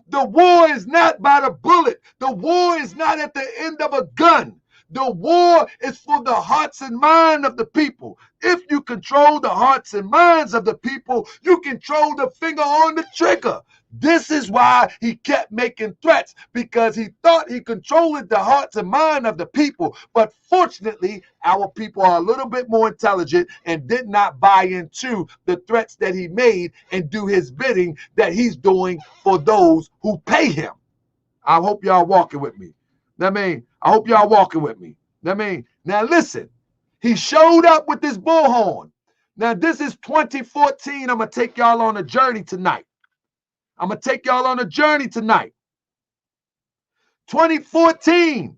The war is not by the bullet. The war is not at the end of a gun. The war is for the hearts and mind of the people. If you control the hearts and minds of the people, you control the finger on the trigger. This is why he kept making threats, because he thought he controlled the hearts and mind of the people. But fortunately, our people are a little bit more intelligent and did not buy into the threats that he made and do his bidding that he's doing for those who pay him. I hope y'all walking with me. I hope y'all walking with me. Now listen, he showed up with this bullhorn. Now this is 2014. I'm going to take y'all on a journey tonight. 2014.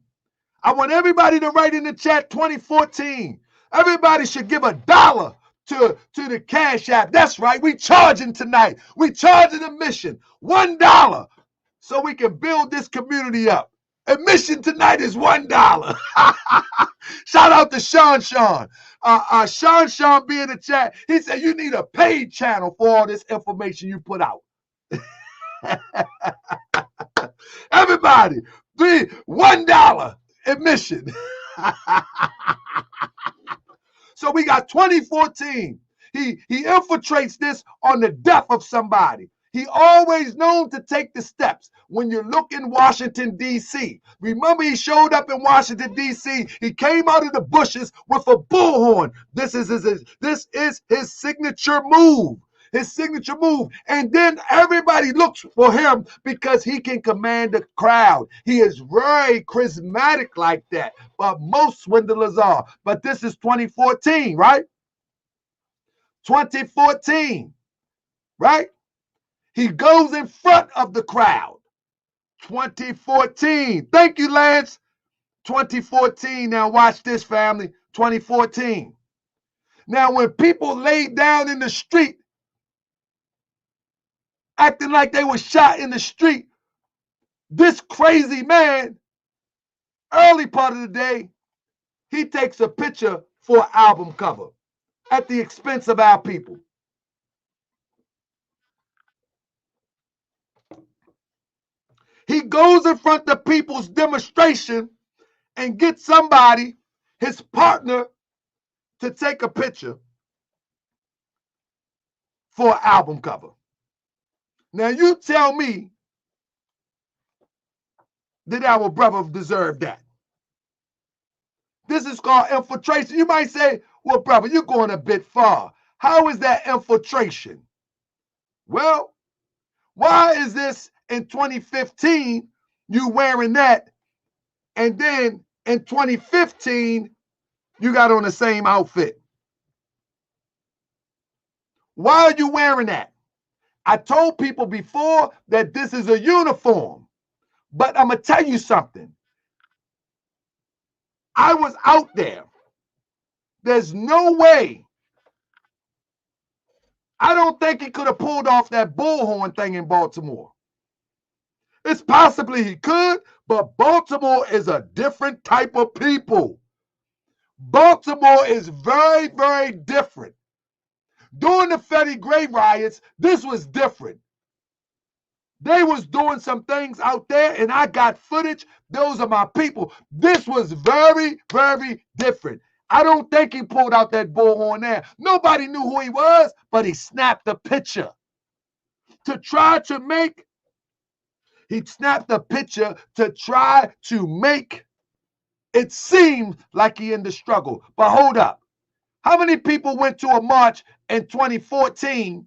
I want everybody to write in the chat 2014. Everybody should give $1 to the Cash App. That's right. We charging tonight. We charging admission. $1 so we can build this community up. Admission tonight is $1. Shout out to Sean. Sean be in the chat. He said you need a paid channel for all this information you put out. Everybody, $1 admission. So we got 2014. He infiltrates this on the death of somebody. He always known to take the steps. When you look in Washington, D.C., remember he showed up in Washington, D.C., he came out of the bushes with a bullhorn. This is his signature move. And then everybody looks for him because he can command the crowd. He is very charismatic like that, but most swindlers are. But this is 2014, right? 2014, right? He goes in front of the crowd. 2014. Thank you, Lance. 2014. Now watch this, family. 2014. Now when people laid down in the street, acting like they were shot in the street, this crazy man, early part of the day, he takes a picture for an album cover at the expense of our people. He goes in front of people's demonstration and gets somebody, his partner, to take a picture for an album cover. Now you tell me, did our brother deserve that? This is called infiltration. You might say, well, brother, you're going a bit far. How is that infiltration? Well, why is this in 2015 you wearing that, and then in 2015 you got on the same outfit? Why are you wearing that? I told people before that this is a uniform, but I'm going to tell you something. I was out there. There's no way I don't think he could have pulled off that bullhorn thing in Baltimore. It's possibly he could, but Baltimore is a different type of people. Baltimore is very, very different. During the Freddie Gray riots, this was different. They was doing some things out there, and I got footage. Those are my people. This was very, very different. I don't think he pulled out that bullhorn there. Nobody knew who he was, but he snapped a picture to try to make. He snapped a picture to try to make it seem like he in the struggle. But hold up. How many people went to a march in 2014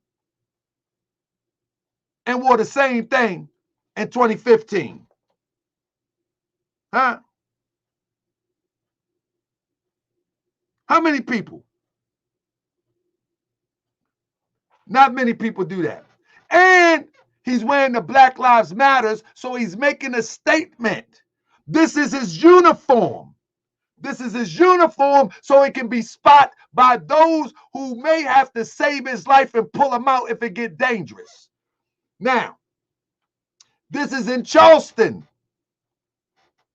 and wore the same thing in 2015? Huh? How many people? Not many people do that. And he's wearing the Black Lives Matters, so he's making a statement. This is his uniform. This is his uniform, so it can be spotted by those who may have to save his life and pull him out if it gets dangerous. Now, this is in Charleston.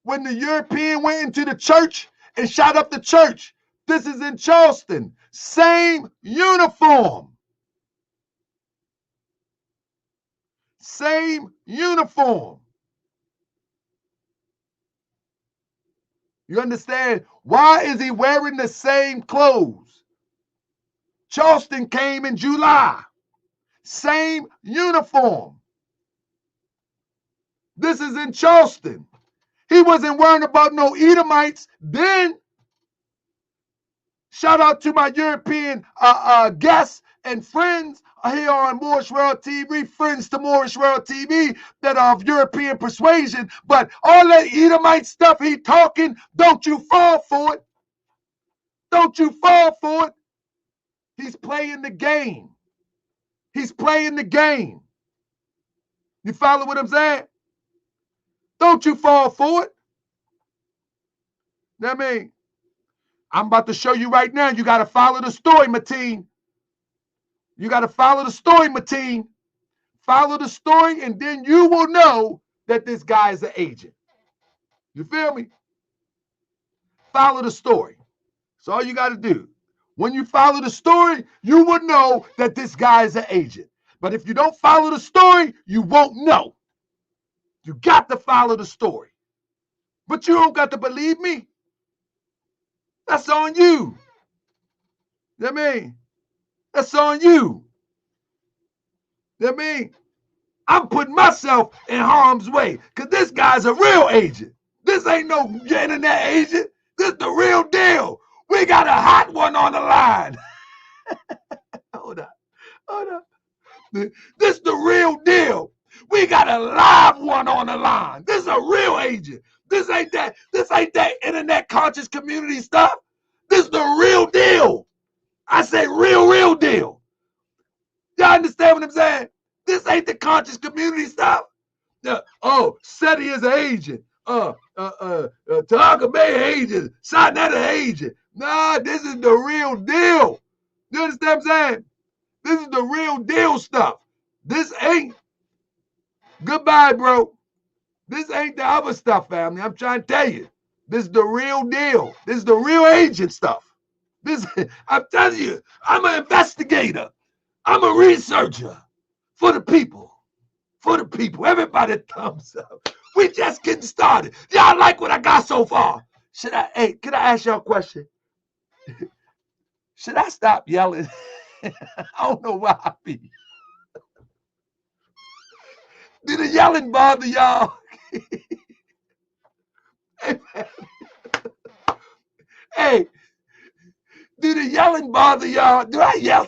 When the European went into the church and shot up the church, this is in Charleston. Same uniform. Same uniform. You understand? Why is he wearing the same clothes? Charleston came in July. Same uniform. This is in Charleston. He wasn't worrying about no Edomites then. Shout out to my European guests and friends here on Moorish World TV, friends to Moorish World TV that are of European persuasion. But all that Edomite stuff he talking, don't you fall for it. Don't you fall for it. He's playing the game. He's playing the game. You follow what I'm saying? Don't you fall for it. I mean, I'm about to show you right now. You got to follow the story, Mateen. You got to follow the story, Mateen. Follow the story, and then you will know that this guy is an agent. You feel me? Follow the story. That's all you got to do. When you follow the story, you will know that this guy is an agent. But if you don't follow the story, you won't know. You got to follow the story. But you don't got to believe me. That's on you. You know what I mean? That's on you. You know what I mean? I'm putting myself in harm's way because this guy's a real agent. This ain't no internet agent. This is the real deal. We got a hot one on the line. Hold up. Hold up. This is the real deal. We got a live one on the line. This is a real agent. This ain't that internet conscious community stuff. This is the real deal. I say real deal. Y'all understand what I'm saying? This ain't the conscious community stuff. Oh, SETI is an agent. Taharka Bey agent. Sinetta agent. Nah, this is the real deal. You understand what I'm saying? This is the real deal stuff. This ain't. Goodbye, bro. This ain't the other stuff, family. I'm trying to tell you. This is the real deal. This is the real agent stuff. I'm telling you, I'm an investigator. I'm a researcher for the people. For the people. Everybody thumbs up. We just getting started. Y'all like what I got so far? Can I ask y'all a question? Should I stop yelling? I don't know why I be. Did the yelling bother y'all? Hey, do the yelling bother y'all? Do I yell?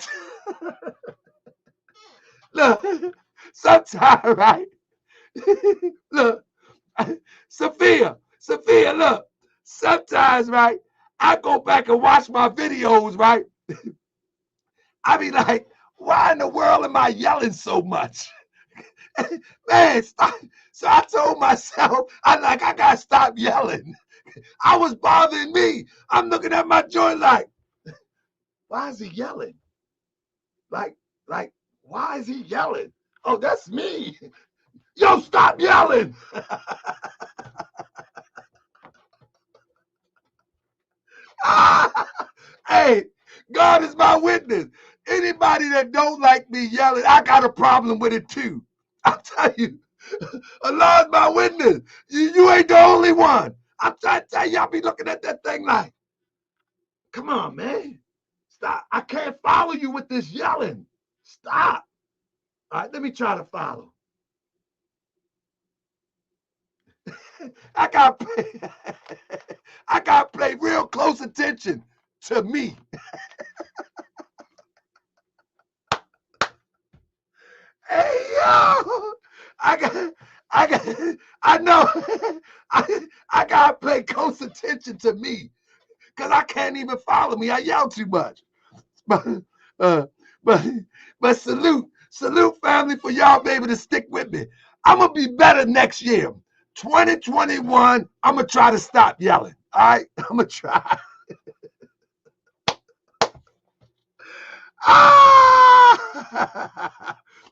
Look, sometimes, right? Look, Sophia, look. Sometimes, right, I go back and watch my videos, right? I be like, why in the world am I yelling so much? Man, stop. So I told myself, I gotta stop yelling. I was bothering me. I'm looking at my joint like, why is he yelling? Like, Like, why is he yelling? Oh, that's me. Yo, stop yelling. Hey, God is my witness. Anybody that don't like me yelling, I got a problem with it too. I'll tell you. Allah is my witness. You ain't the only one. I'm trying to tell you, I'll be looking at that thing like, come on, man. Stop. I can't follow you with this yelling. Stop. All right, let me try to follow. I gotta pay real close attention to me. Hey yo, I know I gotta pay close attention to me because I can't even follow me. I yell too much. But salute family for y'all be able to stick with me. I'm gonna be better next year. 2021, I'm gonna try to stop yelling. All right, I'm gonna try.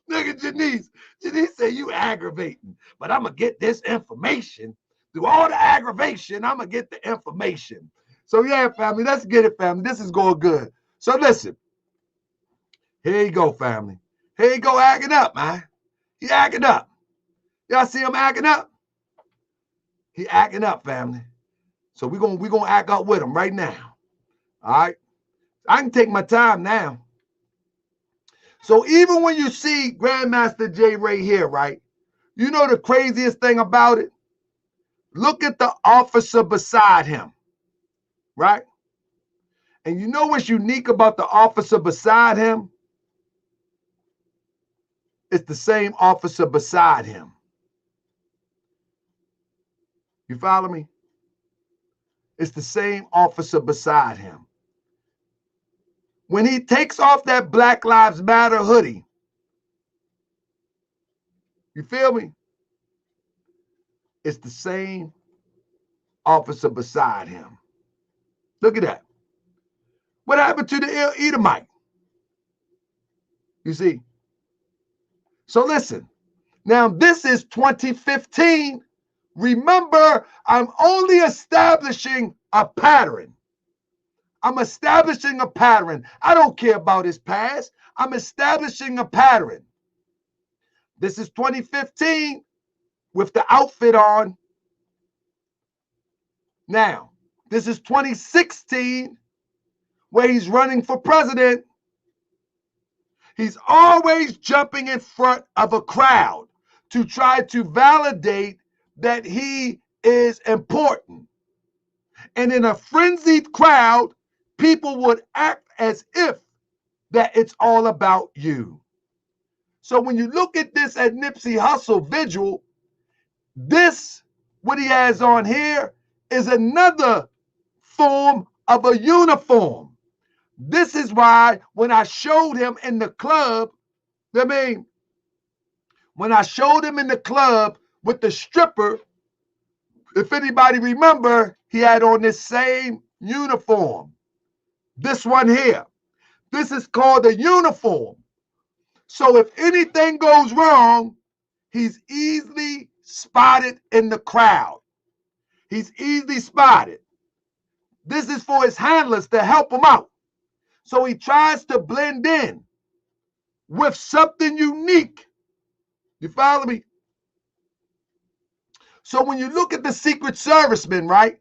Look at Janice. Janice said, you aggravating, but I'm gonna get this information. Through all the aggravation, I'm gonna get the information. So yeah, family, let's get it, family. This is going good. So listen, here you go, family. Here you go, acting up, man. He acting up. Y'all see him acting up? He acting up, family. So we're gonna act up with him right now. All right. I can take my time now. So even when you see Grandmaster Jay right here, right? You know the craziest thing about it? Look at the officer beside him, right? And you know what's unique about the officer beside him? It's the same officer beside him. You follow me? It's the same officer beside him. When he takes off that Black Lives Matter hoodie, you feel me? It's the same officer beside him. Look at that. What happened to the Edomite? You see? So listen. Now this is 2015. Remember, I'm only establishing a pattern. I'm establishing a pattern. I don't care about his past. I'm establishing a pattern. This is 2015 with the outfit on. Now, this is 2016 where he's running for president. He's always jumping in front of a crowd to try to validate that he is important. And in a frenzied crowd, people would act as if that it's all about you. So when you look at this at Nipsey Hussle visual, this, what he has on here, is another form of a uniform. This is why when I showed him in the club, when I showed him in the club with the stripper, if anybody remember, he had on this same uniform. This one here. This is called a uniform. So if anything goes wrong, he's easily spotted in the crowd. He's easily spotted. This is for his handlers to help him out. So he tries to blend in with something unique. You follow me? So when you look at the Secret Serviceman, right?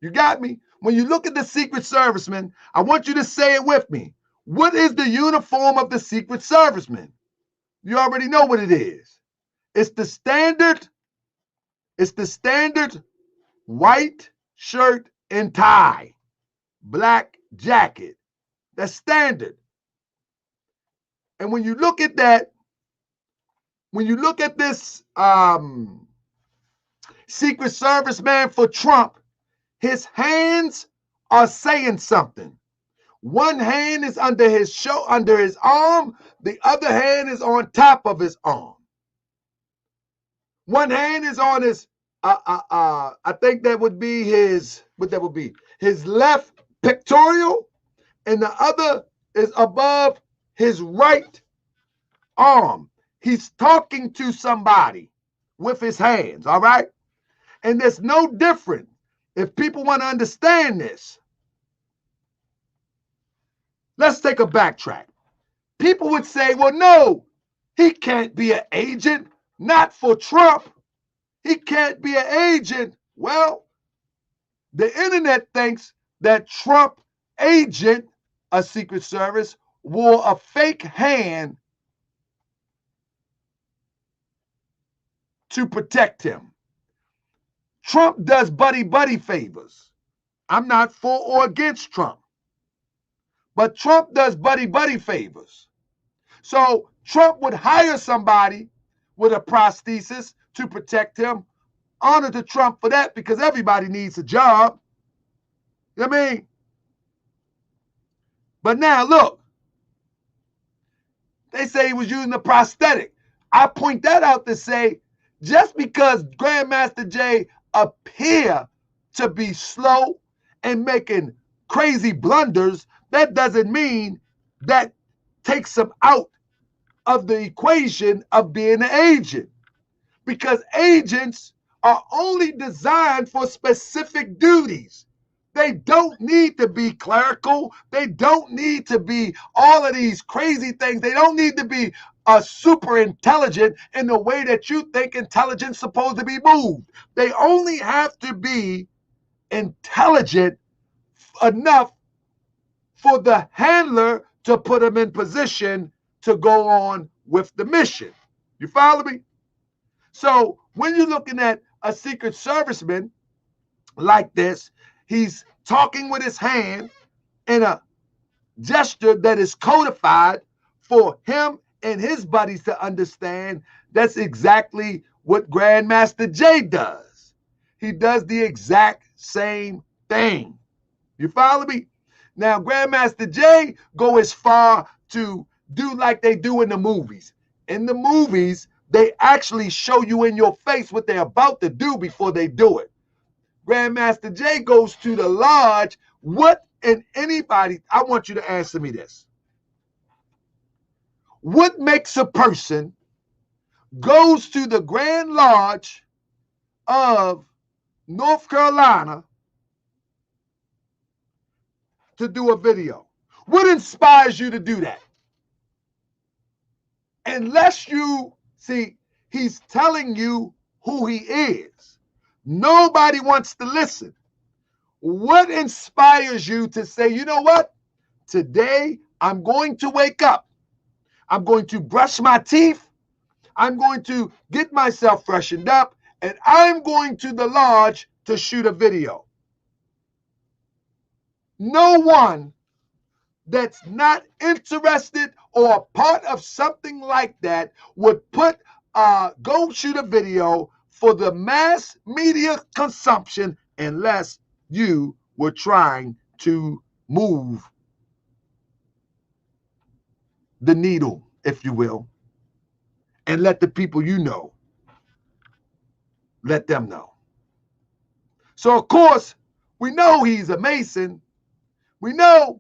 You got me? When you look at the Secret Serviceman, I want you to say it with me. What is the uniform of the Secret Serviceman? You already know what it is. It's the standard white shirt and tie, black jacket. That's standard. And when you look at that, when you look at this Secret Service man for Trump, his hands are saying something. One hand is under his arm, the other hand is on top of his arm. One hand is on his I think that would be his left pectoral, and the other is above his right arm. He's talking to somebody with his hands, all right? And there's no different. If people want to understand this, let's take a backtrack. People would say, well, no, he can't be an agent, not for Trump. He can't be an agent. Well, the internet thinks that Trump agent, a Secret Service, wore a fake hand to protect him. Trump does buddy-buddy favors. I'm not for or against Trump. But Trump does buddy-buddy favors. So Trump would hire somebody with a prosthesis to protect him. Honor to Trump for that, because everybody needs a job. You know what I mean? But now, look. They say he was using a prosthetic. I point that out to say, just because Grandmaster Jay appear to be slow and making crazy blunders, that doesn't mean that takes him out of the equation of being an agent. Because agents are only designed for specific duties. They don't need to be clerical. They don't need to be all of these crazy things. They don't need to be super intelligent in the way that you think intelligence is supposed to be moved. They only have to be intelligent enough for the handler to put them in position to go on with the mission. You follow me? So when you're looking at a Secret Serviceman like this, he's talking with his hand in a gesture that is codified for him and his buddies to understand. That's exactly what Grandmaster Jay does. He does the exact same thing. You follow me? Now, Grandmaster Jay go as far to do like they do in the movies. In the movies, they actually show you in your face what they're about to do before they do it. Grandmaster Jay goes to the lodge. What in anybody, I want you to answer me this. What makes a person goes to the Grand Lodge of North Carolina to do a video? What inspires you to do that? Unless you see, he's telling you who he is. Nobody wants to listen. What inspires you to say, you know what? Today, I'm going to wake up. I'm going to brush my teeth. I'm going to get myself freshened up. And I'm going to the lodge to shoot a video. No one that's not interested or a part of something like that would go shoot a video for the mass media consumption unless you were trying to move the needle, if you will, and let the people you know, let them know. So, of course, we know he's a Mason. We know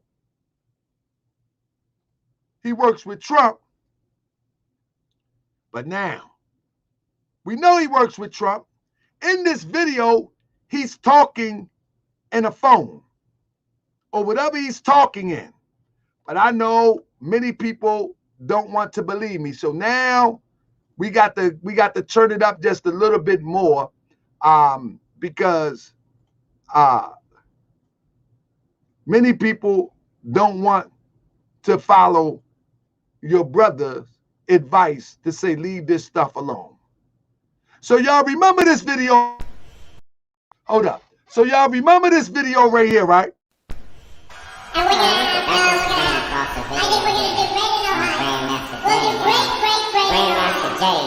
he works with Trump. But now, we know he works with Trump. In this video, he's talking in a phone or whatever he's talking in. But I know many people don't want to believe me. So now we got to turn it up just a little bit more because many people don't want to follow your brother's advice to say, leave this stuff alone. So y'all remember this video? Hold up. So y'all remember this video right here, right? And we're gonna have, I think we're gonna do great in Ohio. We'll do great. Grandmaster Jay.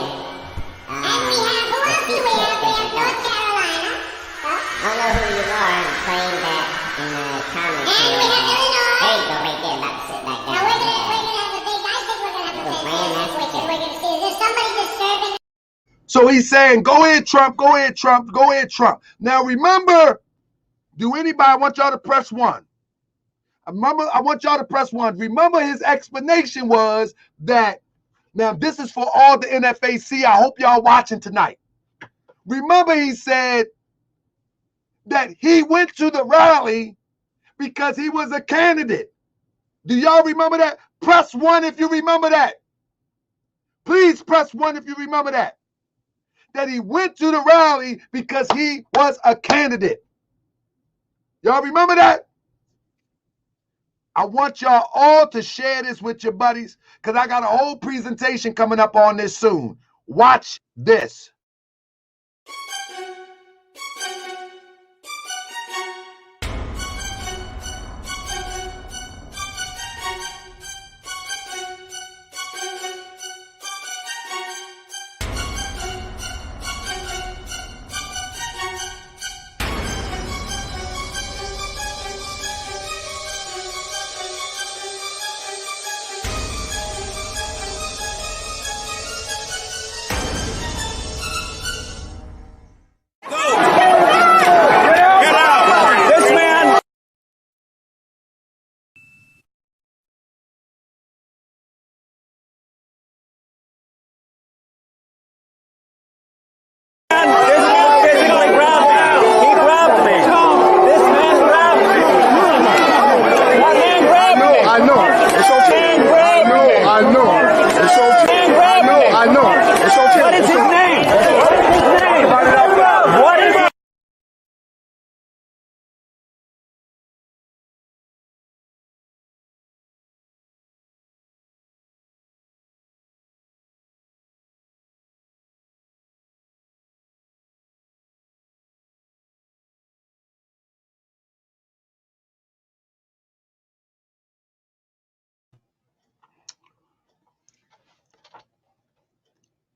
And we have, who else do we have? We have North Carolina. I don't know who you are. I'm playing that in the comments. And we have Illinois. There you go, right there. About to sit back down. Now we're gonna have a big, I think we're gonna have a big switch. We're gonna see, is there somebody disturbing? So he's saying, go ahead, Trump, go ahead, Trump, go ahead, Trump. Now remember, I want y'all to press 1. Remember, I want y'all to press 1. Remember, his explanation was that, now this is for all the NFAC. I hope y'all watching tonight. Remember, he said that he went to the rally because he was a candidate. Do y'all remember that? Press 1 if you remember that. Please press 1 if you remember that. That he went to the rally because he was a candidate. Y'all remember that? I want y'all all to share this with your buddies because I got a whole presentation coming up on this soon. Watch this.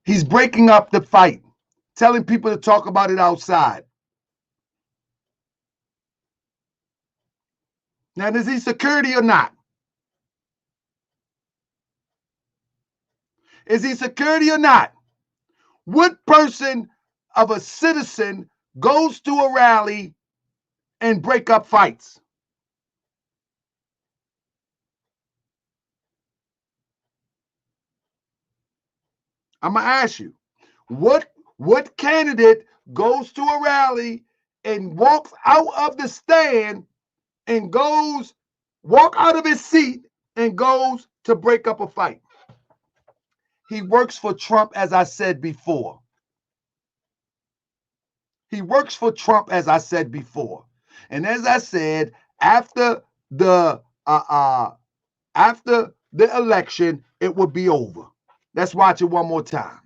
He's breaking up the fight, telling people to talk about it outside. Now, is he security or not? Is he security or not? What person of a citizen goes to a rally and break up fights? I'm going to ask you, what candidate goes to a rally and walks out of the stand and walk out of his seat and goes to break up a fight? He works for Trump, as I said before. He works for Trump, as I said before. And as I said, after the election, it will be over. Let's watch it one more time.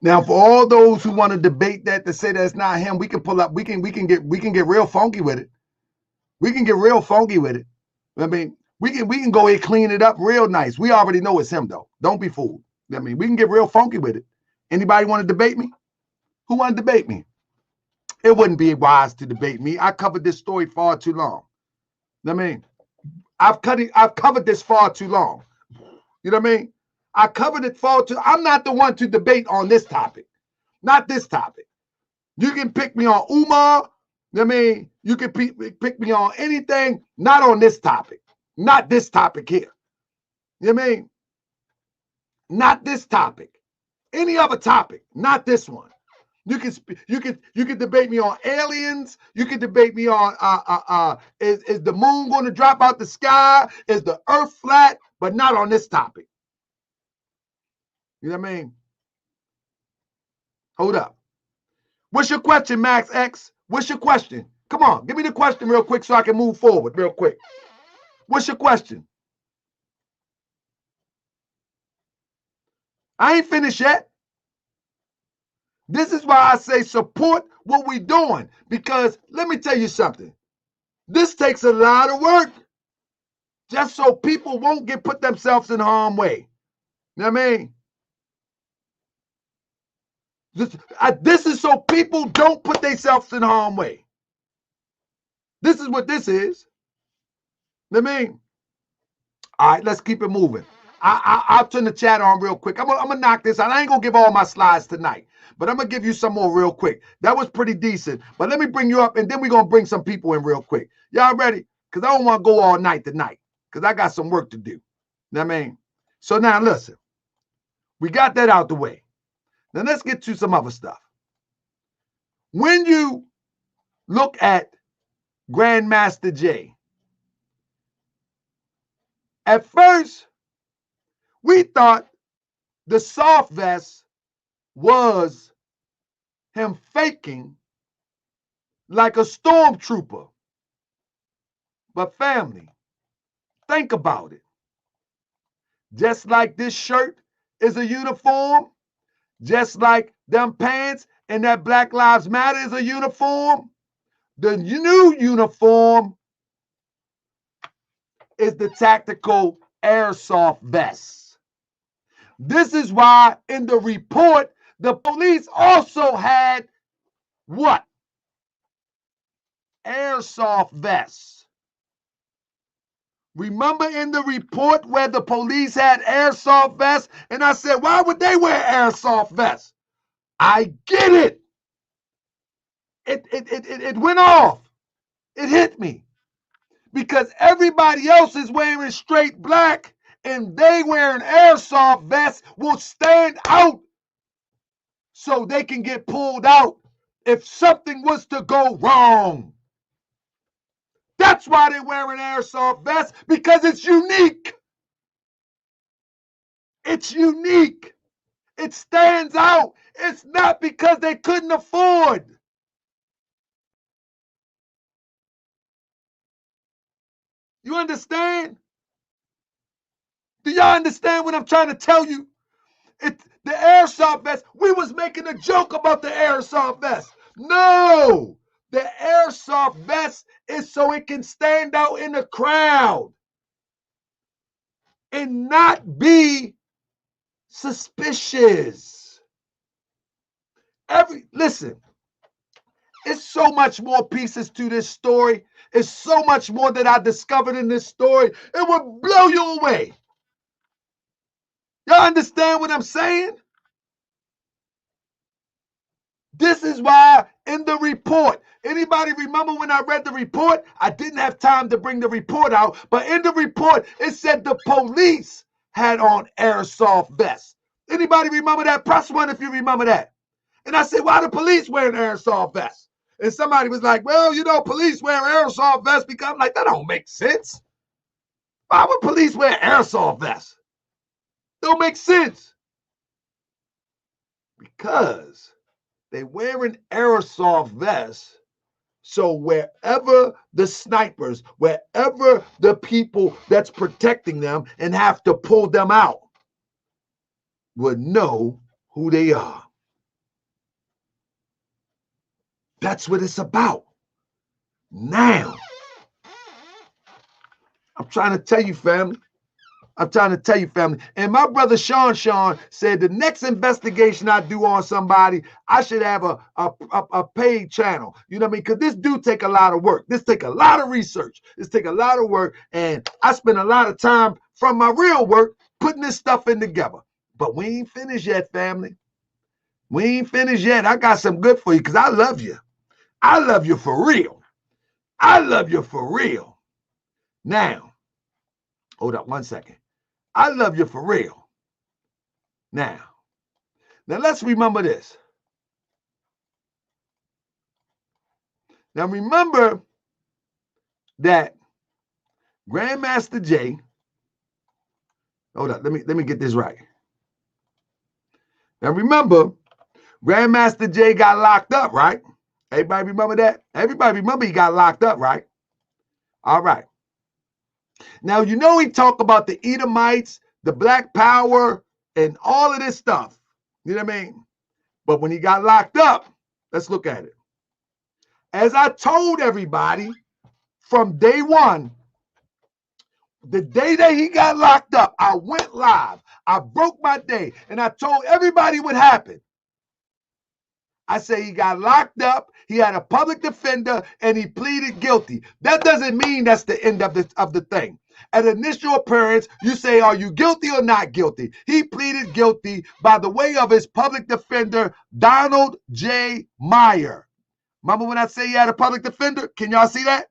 Now, for all those who want to debate that, to say that's not him, we can pull up. We can get real funky with it. We can get real funky with it. I mean, we can go ahead and clean it up real nice. We already know it's him, though. Don't be fooled. I mean, we can get real funky with it. Anybody want to debate me? Who want to debate me? It wouldn't be wise to debate me. I covered this story far too long. I mean, I've covered this far too long. You know what I mean? I covered it far too. I'm not the one to debate on this topic. Not this topic. You can pick me on Umar. I mean, you can pick me on anything, not on this topic. Not this topic here. You know what I mean? Not this topic. Any other topic, not this one. You can debate me on aliens. You can debate me on is the moon going to drop out the sky? Is the earth flat? But not on this topic. You know what I mean? Hold up. What's your question, Max X? What's your question? Come on, give me the question real quick so I can move forward real quick. What's your question? I ain't finished yet. This is why I say support what we're doing. Because let me tell you something. This takes a lot of work just so people won't put themselves in harm's way. You know what I mean? This is so people don't put themselves in harm's way. This is what this is. You know what I mean? All right, let's keep it moving. I'll turn the chat on real quick. I'm gonna knock this out. I ain't gonna give all my slides tonight, but I'm gonna give you some more real quick. That was pretty decent. But let me bring you up, and then we're gonna bring some people in real quick. Y'all ready? Because I don't want to go all night tonight, because I got some work to do. You know what I mean? So now listen. We got that out the way. Now let's get to some other stuff. When you look at Grandmaster Jay, at first, we thought the soft vest was him faking like a stormtrooper. But family, think about it. Just like this shirt is a uniform, just like them pants and that Black Lives Matter is a uniform, the new uniform is the tactical airsoft vest. This is why in the report, the police also had what? Airsoft vests. Remember in the report where the police had airsoft vests? And I said, why would they wear airsoft vests? I get it. It went off. It hit me. Because everybody else is wearing straight black and they wearing airsoft vests will stand out so they can get pulled out if something was to go wrong. That's why they're wearing airsoft vests, because it's unique. It's unique. It stands out. It's not because they couldn't afford. You understand? Do y'all understand what I'm trying to tell you? The airsoft vest, we was making a joke about the airsoft vest. No, the airsoft vest is so it can stand out in the crowd and not be suspicious. Listen, it's so much more pieces to this story. It's so much more that I discovered in this story. It would blow you away. Y'all understand what I'm saying? This is why in the report, anybody remember when I read the report? I didn't have time to bring the report out, but in the report, it said the police had on airsoft vests. Anybody remember that? Press one if you remember that. And I said, why the police wearing airsoft vests? And somebody was like, well, you know, police wear airsoft vests because I'm like, that don't make sense. Why would police wear airsoft vests? Don't make sense. Because they wearing airsoft vests, so wherever the snipers, wherever the people that's protecting them and have to pull them out would know who they are. That's what it's about. Now, I'm trying to tell you, family. I'm trying to tell you, family. And my brother Sean said the next investigation I do on somebody, I should have a paid channel. You know what I mean? Because this do take a lot of work. This take a lot of research. This take a lot of work. And I spend a lot of time from my real work putting this stuff in together. But we ain't finished yet, family. We ain't finished yet. I got some good for you because I love you. I love you for real. I love you for real. Now, hold up 1 second. I love you for real. Now, Now let's remember this. Now remember that Grandmaster Jay, hold up, let me get this right. Now remember, Grandmaster Jay got locked up, right? Everybody remember that? Everybody remember he got locked up, right? All right. Now, you know he talked about the Edomites, the Black Power, and all of this stuff. You know what I mean? But when he got locked up, let's look at it. As I told everybody from day one, the day that he got locked up, I went live. I broke my day, and I told everybody what happened. I say he got locked up, he had a public defender, and he pleaded guilty. That doesn't mean that's the end of the thing. At initial appearance, you say, are you guilty or not guilty? He pleaded guilty by the way of his public defender, Donald J. Meyer. Remember when I say he had a public defender? Can y'all see that?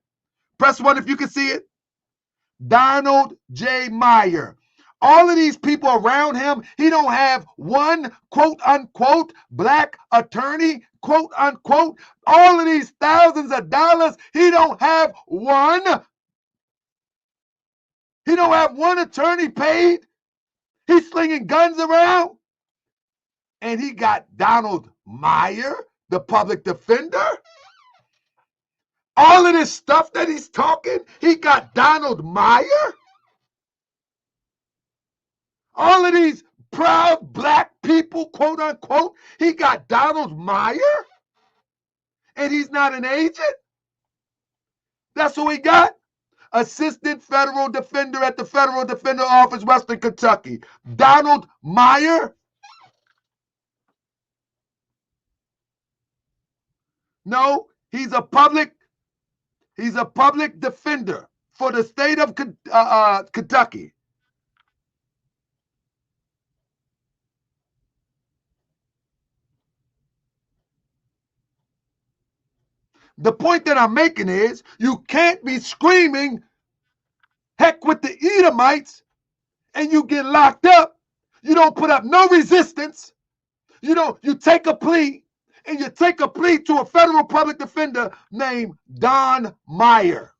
Press 1 if you can see it. Donald J. Meyer. All of these people around him, he don't have one quote unquote black attorney, quote unquote. All of these thousands of dollars, he don't have one. He don't have one attorney paid. He's slinging guns around. And he got Donald Meyer, the public defender. All of this stuff that he's talking, he got Donald Meyer. All of these proud black people, quote unquote, he got Donald Meyer. And he's not an agent. That's who he got. Assistant Federal Defender at the Federal Defender Office, Western Kentucky. Donald Meyer. No, he's a public defender for the state of Kentucky. The point that I'm making is you can't be screaming, heck with the Edomites, and you get locked up. You don't put up no resistance. You take a plea, and you take a plea to a federal public defender named Don Meyer.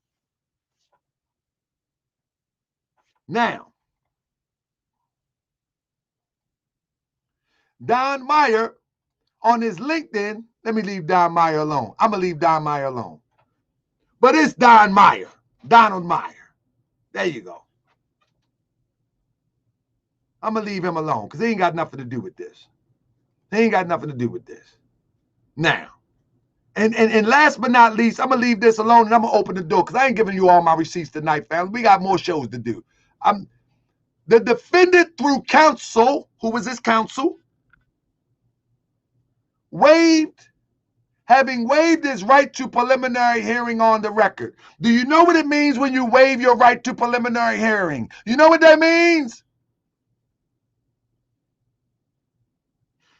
Now, Don Meyer on his LinkedIn, let me leave Don Meyer alone. I'm going to leave Don Meyer alone. But it's Don Meyer, Donald Meyer. There you go. I'm going to leave him alone because he ain't got nothing to do with this. He ain't got nothing to do with this. Now, and last but not least, I'm going to leave this alone and I'm going to open the door because I ain't giving you all my receipts tonight, family. We got more shows to do. The defendant through counsel, who was his counsel, having waived his right to preliminary hearing on the record. Do you know what it means when you waive your right to preliminary hearing? You know what that means?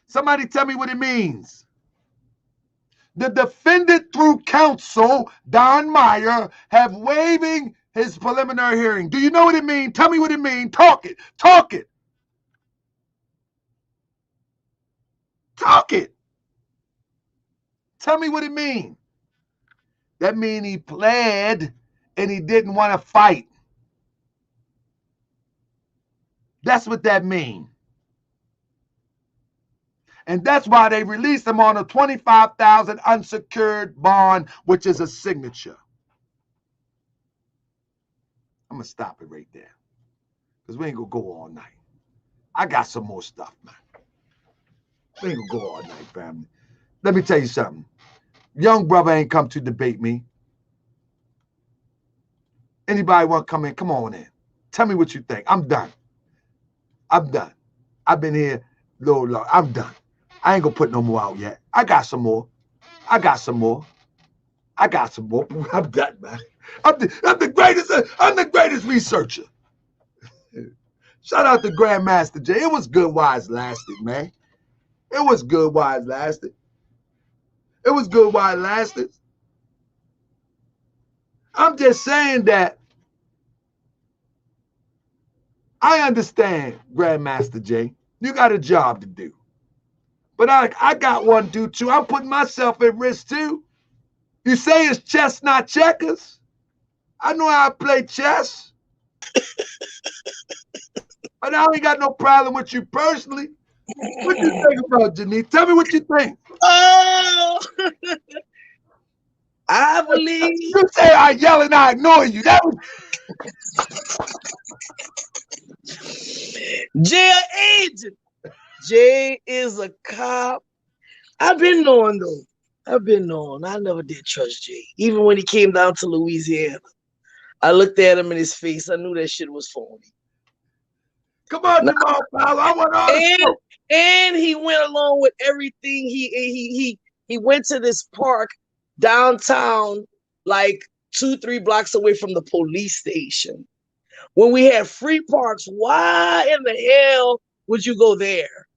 Somebody tell me what it means. The defendant through counsel, Don Meyer, have waiving his preliminary hearing. Do you know what it means? Tell me what it means. Talk it. Talk it. Talk it. Tell me what it means. That means he pled and he didn't want to fight. That's what that means. And that's why they released him on a $25,000 unsecured bond, which is a signature. I'm going to stop it right there because we ain't going to go all night. I got some more stuff, man. We ain't going to go all night, family. Let me tell you something. Young brother ain't come to debate me. Anybody want to come in? Come on in. Tell me what you think. I'm done. I'm done. I've been here a little long. I'm done. I ain't going to put no more out yet. I got some more. I got some more. I got some more. I'm done, man. I'm the greatest researcher. Shout out to Grandmaster Jay. It was good while it lasted, man. It was good while it lasted. It was good while it lasted. I'm just saying that I understand, Grandmaster Jay. You got a job to do. But I got one due too. I'm putting myself at risk too. You say it's chess, not checkers. I know how to play chess. But I ain't got no problem with you personally. What you think about Janine? Tell me what you think. Oh, I believe You say I yell and I ignore you. That was Jay an agent. Jay is a cop. I've been knowing though. I've been knowing. I never did trust Jay. Even when he came down to Louisiana, I looked at him in his face. I knew that shit was phony. Come on, Jamal Powell. I want all the smoke. And he went along with everything. He went to this park downtown, like 2-3 blocks away from the police station. When we had free parks, why in the hell would you go there?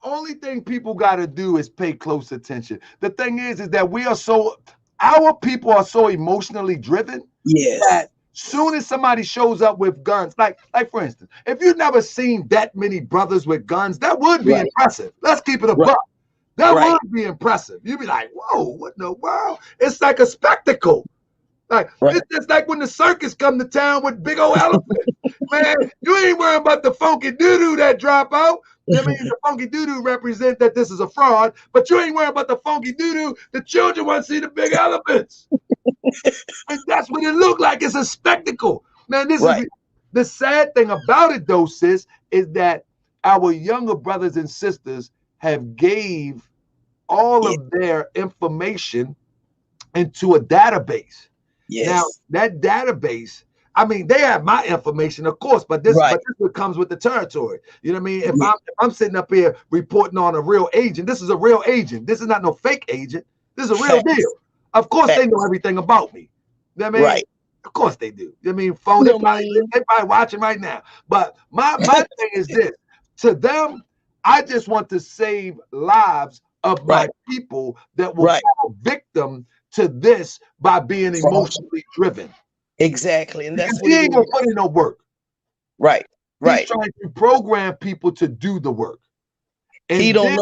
Only thing people got to do is pay close attention. The thing is that our people are so emotionally driven. Yes. That soon as somebody shows up with guns, like for instance, if you've never seen that many brothers with guns, that would be impressive. Let's keep it a buck. That would be impressive. You'd be like, whoa, what in the world? It's like a spectacle. Like it's just like when the circus come to town with big old elephants. Man, you ain't worrying about the funky doo-doo that drop out. I mean, the funky doo-doo represent that this is a fraud, but you ain't worrying about the funky doo-doo. The children want to see the big elephants. And that's what it looked like. It's a spectacle. Man, this is the sad thing about it though, sis, is that our younger brothers and sisters have gave all of their information into a database. Yes. Now, that database, I mean, they have my information, of course, but this what comes with the territory. You know what I mean? If I'm sitting up here reporting on a real agent, this is a real agent. This is not no fake agent. This is a real deal. Of course, they know everything about me. You know what I mean? Of course they do. You know what I mean? Phone, they probably watching right now. But my thing is this. To them, I just want to save lives of my people that will fall victim to this by being emotionally driven. Exactly. And that's what he ain't gonna put in no work. Right. He's trying to program people to do the work. And he don't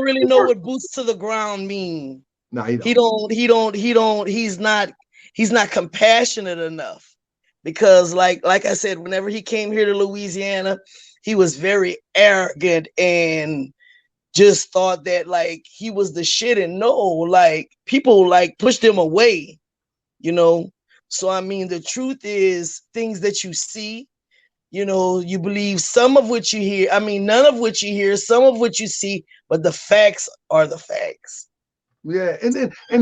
really know what boots to the ground mean. No, he don't. He's not compassionate enough. Because like I said, whenever he came here to Louisiana, he was very arrogant and just thought that like he was the shit, and no, like people like pushed him away, you know. So I mean, the truth is things that you see, you know, you believe some of what you hear. I mean, none of what you hear, some of what you see, but the facts are the facts. Yeah, and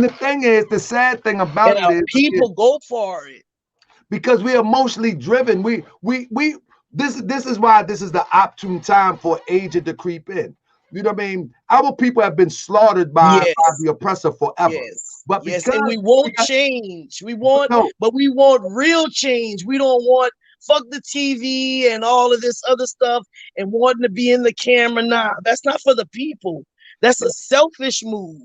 the thing is, the sad thing about it is people go for it because we're emotionally driven. This is why this is the opportune time for agent to creep in. You know what I mean? Our people have been slaughtered by the oppressor forever. But and we won't change. We want, but we want real change. We don't want fuck the TV and all of this other stuff and wanting to be in the camera now. That's not for the people. That's a selfish move.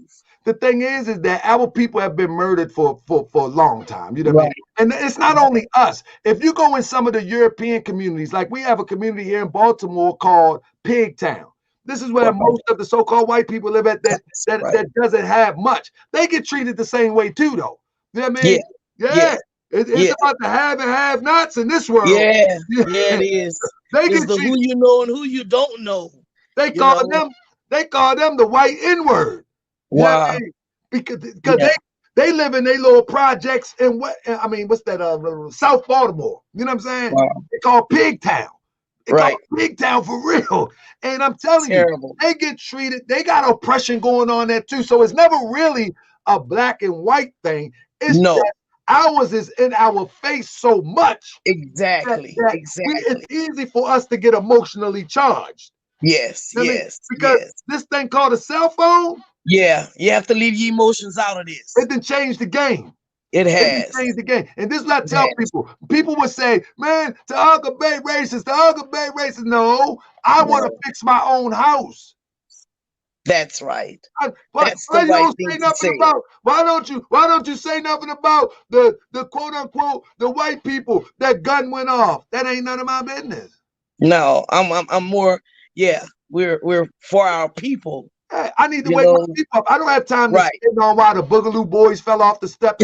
The thing is that our people have been murdered for a long time. You know what I mean? And it's not only us. If you go in some of the European communities, like we have a community here in Baltimore called Pigtown. This is where most of the so-called white people live at that doesn't have much. They get treated the same way too, though. You know what I mean? Yeah. It's about the have and have-nots in this world. Yeah, it is. It's the who you know and who you don't know. They call them the white N-word. Wow. You know because they live in their little projects in what's that? South Baltimore. You know what I'm saying? Wow. They call Pigtown. Pigtown for real. And I'm telling you, they get treated. They got oppression going on there too. So it's never really a black and white thing. It's that ours is in our face so much. Exactly. It's easy for us to get emotionally charged. Yes. You know because this thing called a cell phone. Yeah, you have to leave your emotions out of this. It done changed the game. It has. It changed the game. And this is what I tell people. People would say, man, Taharka Bey racist, Taharka Bey racist. No, I want to fix my own house. That's right. Why don't you say nothing about the quote unquote the white people that gun went off? That ain't none of my business. No, I'm more, we're for our people. Hey, I need to You wake my know? people up. I don't have time to Right. spend on why the Boogaloo Boys fell off the step.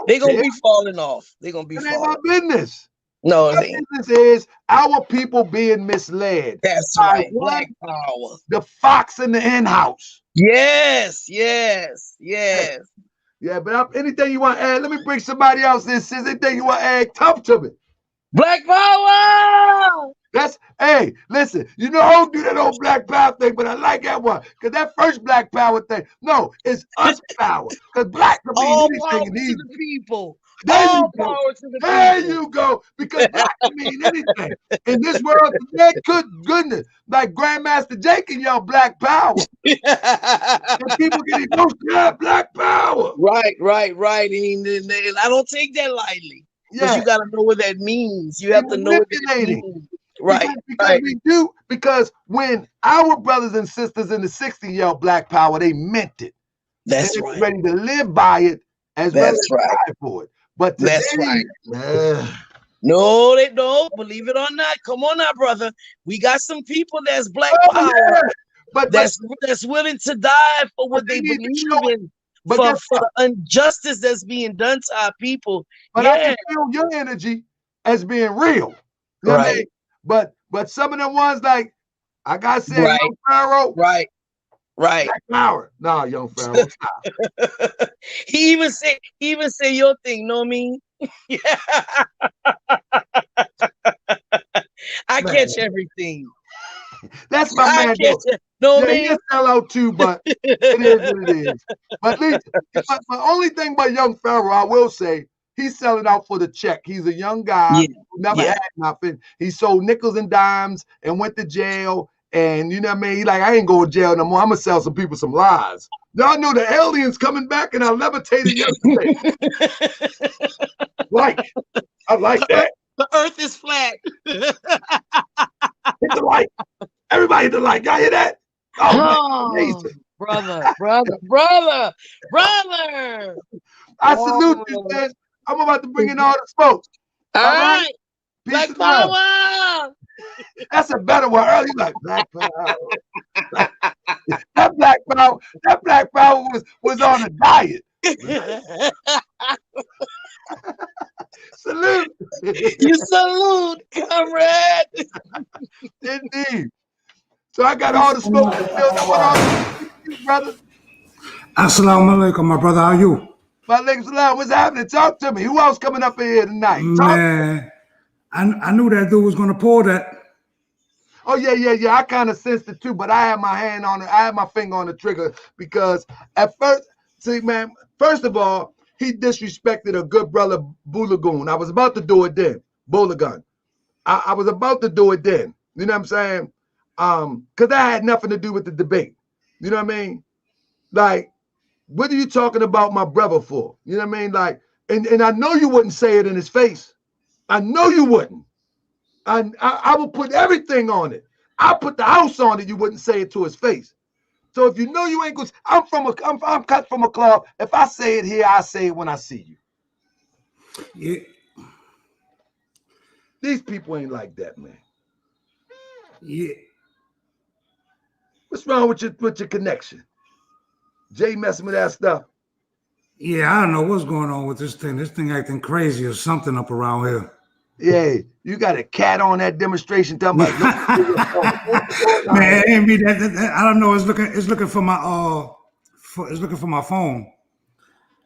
They're gonna be falling off. They're gonna be It ain't my falling. business. No, My it ain't. business is our people being misled. That's by right. one, Black power. the fox in the hen house. Yes, yes, yes. Yeah, but anything you want to add, let me bring somebody else in. Since anything you want to add, talk to me. Black power. That's, hey, listen, you know, I don't do that old black power thing, but I like that one. Because that first black power thing, no, it's us power. Because black can mean All anything power in to these. the people. There All you go. power to the There people. you go. Because black can mean anything. In this world today, good goodness. Like Grandmaster Jay can yell black power. And people get emotional, black power. Right. And I don't take that lightly. Because Yeah. you got to know what that means. You have to know what that Manipulating. means. Right. Because we do. Because when our brothers and sisters in the 60s yelled black power, they meant it. That's They right. were ready to live by it as well as That's right. die for it. But today, That's right. No, they don't. Believe it or not. Come on now, brother. We got some people that's black power. Yeah. But that's willing to die for what they believe in. For the injustice that's being done to our people. But I can feel your energy as being real. You know what I mean? But some of them ones, like I gotta say, Young Pharaoh. Right. Black power. Nah, Young Pharaoh. he even say your thing, know what I mean? Yeah. I catch everything. That's my man. He a sellout too, but it is what it is. But at least, the only thing about Young Pharaoh, I will say, he's selling out for the check. He's a young guy who never had nothing. He sold nickels and dimes and went to jail. And you know what I mean? He like, I ain't going to jail no more. I'm gonna sell some people some lies. Y'all know the aliens coming back and I levitated yesterday. I like that. The earth is flat. Hit the light. Everybody hit the light. Y'all hear that? Oh, amazing. Brother. I salute you, man. I'm about to bring in all the smoke. All right. Peace Black power. That's a better one. Early like black power. That black power was on a diet. Salute. You salute, comrade. Indeed. So I got all the smoke. Brother. Assalamu alaikum, my brother. How are you? Walaikum salam. What's happening? Talk to me. Who else coming up in here tonight? Man, I knew that dude was gonna pull that. Oh yeah. I kind of sensed it too, but I had my hand on it. I had my finger on the trigger because at first, see, man. First of all, he disrespected a good brother, Boulagoon. I was about to do it then, Boulagun. I was about to do it then. You know what I'm saying? Because that had nothing to do with the debate. You know what I mean? Like, what are you talking about my brother for? You know what I mean? Like, and I know you wouldn't say it in his face. I know you wouldn't. I will put everything on it. I put the house on it. You wouldn't say it to his face. So if you know you ain't good, I'm cut from a cloth. If I say it here, I say it when I see you. Yeah. These people ain't like that, man. Yeah. What's wrong with your connection? Jay messing with that stuff. Yeah, I don't know what's going on with this thing. This thing acting crazy or something up around here. Yeah, you got a cat on that demonstration. Talking about man, it ain't me. That I don't know. It's looking for my it's looking for my phone.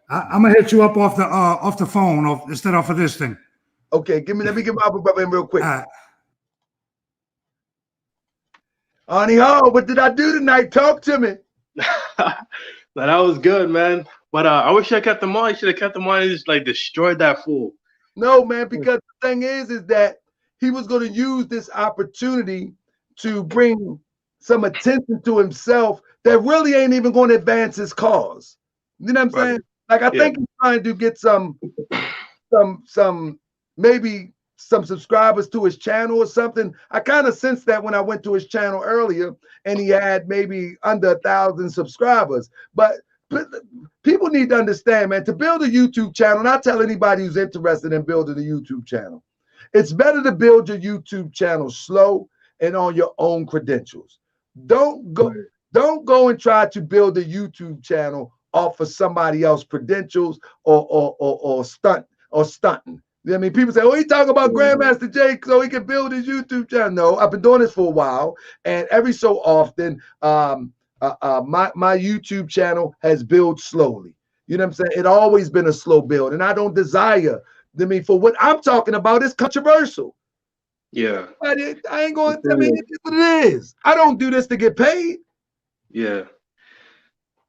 I'm gonna hit you up off the phone instead of this thing. Okay, let me get my brother in real quick. Honey, what did I do tonight? Talk to me. That was good, man. But I wish I kept them on. I should have kept them on and just like destroyed that fool. No, man, because the thing is that he was going to use this opportunity to bring some attention to himself that really ain't even going to advance his cause. You know what I'm saying? Like, I think he's trying to get maybe some subscribers to his channel or something. I kind of sensed that when I went to his channel earlier and he had maybe under 1,000 subscribers. But people need to understand, man, to build a YouTube channel, and I tell anybody who's interested in building a YouTube channel, it's better to build your YouTube channel slow and on your own credentials. Don't go and try to build a YouTube channel off of somebody else's credentials or stunting. I mean, people say, "Oh, he talking about Grandmaster Jay so he can build his YouTube channel." No, I've been doing this for a while, and every so often, my YouTube channel has built slowly. You know what I'm saying? It always been a slow build, and I don't desire. I mean, for what I'm talking about is controversial. Yeah. But I ain't going. I mean, it's what it is. I don't do this to get paid. Yeah.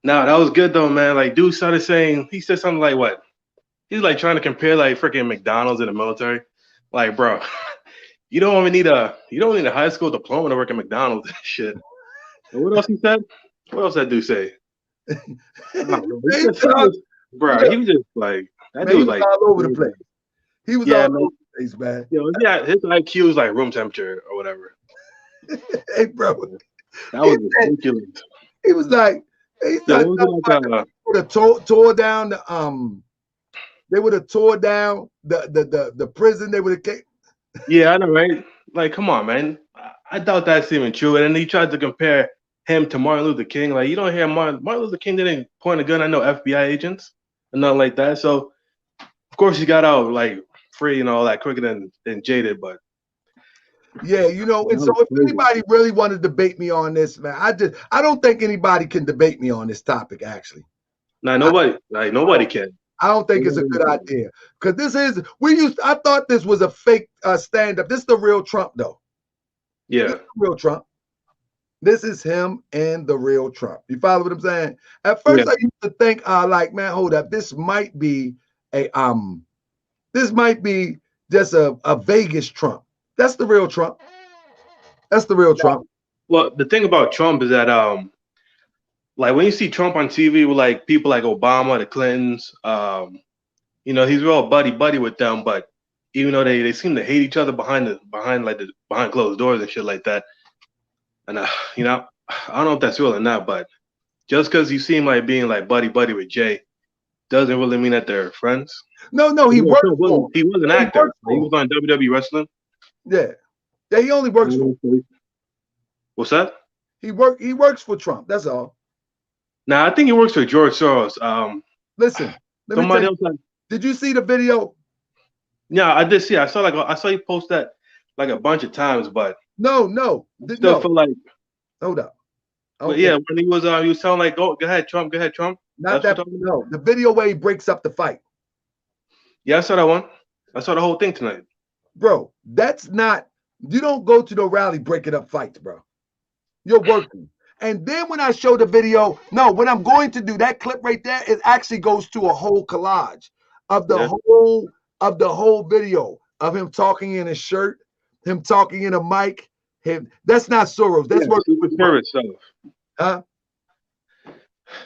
No, that was good though, man. Like, dude started saying, he said something like, what? He's like trying to compare like freaking McDonald's in the military. Like, bro, you don't need a high school diploma to work at McDonald's and shit. And what else he said? What else that dude say? Bro, he was just like that dude was like all over the place. He was all over the place, man. Yeah, his IQ was like room temperature or whatever. Hey, bro, that was ridiculous. He was like, would have tore down the they would have tore down the prison. They would have. Yeah, I know, right? Like, come on, man. I doubt that's even true. And then he tried to compare him to Martin Luther King. Like, you don't hear Martin Luther King didn't point a gun at no FBI agents and nothing like that. So, of course, he got out like free and all that quicker than Jaded. But yeah, you know. And so, if anybody really want to debate me on this, man, I don't think anybody can debate me on this topic. Actually, nobody can. I don't think it's a good idea because this is I thought this was a fake stand-up. This is the real Trump, though. Yeah, real Trump. This is him and the real Trump. You follow what I'm saying? At first, I used to think, like, man, hold up, this might be just a Vegas Trump. That's the real Trump. That's the real Trump. Well, the thing about Trump is that like when you see Trump on TV with like people like Obama, the Clintons, you know, he's real buddy with them, but even though they seem to hate each other behind closed doors and shit like that. And you know, I don't know if that's real or not, but just because you seem like being like buddy with Jay doesn't really mean that they're friends. No, he worked for him. He was an actor. He was on WWE wrestling. Yeah, he only works for him. What's that? He works for Trump. That's all. Now I think he works for George Soros. Listen, somebody else. Did you see the video? Yeah, I did see. I saw you post that like a bunch of times, but no. Still feel like. Hold up. Okay. But yeah, when he was telling like, go ahead, Trump. Not that. No, the video where he breaks up the fight. Yeah, I saw that one. I saw the whole thing tonight. Bro, that's not. You don't go to the rally breaking up fights, bro. You're working. And then when I show the video, what I'm going to do, that clip right there, it actually goes to a whole collage of the whole video of him talking in his shirt, him talking in a mic. That's not Soros. That's Secret Service stuff. Huh?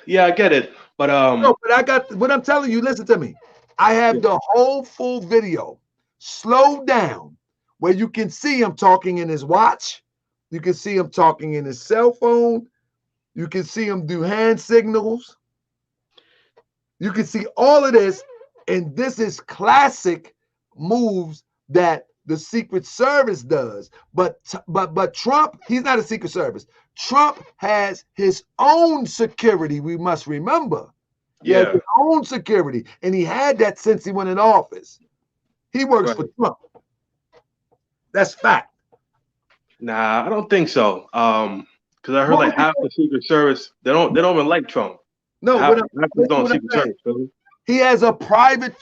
Yeah, I get it. But no, but I got what I'm telling you. Listen to me. I have the whole full video slowed down where you can see him talking in his watch. You can see him talking in his cell phone. You can see him do hand signals. You can see all of this. And this is classic moves that the Secret Service does. But Trump, he's not a Secret Service. Trump has his own security, we must remember. He has his own security. And he had that since he went in office. He works for Trump. That's fact. Nah, I don't think so. Because I heard like half the Secret Service, they don't even like Trump. No, Secret Service. Really. He has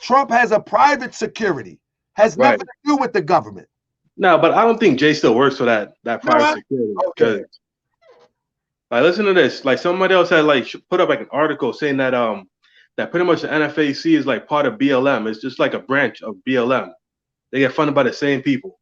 Trump has a private security. Has nothing to do with the government. No, but I don't think Jay still works for that private security. Okay. Like, listen to this. Like, somebody else had like put up like an article saying that that pretty much the NFAC is like part of BLM. It's just like a branch of BLM. They get funded by the same people.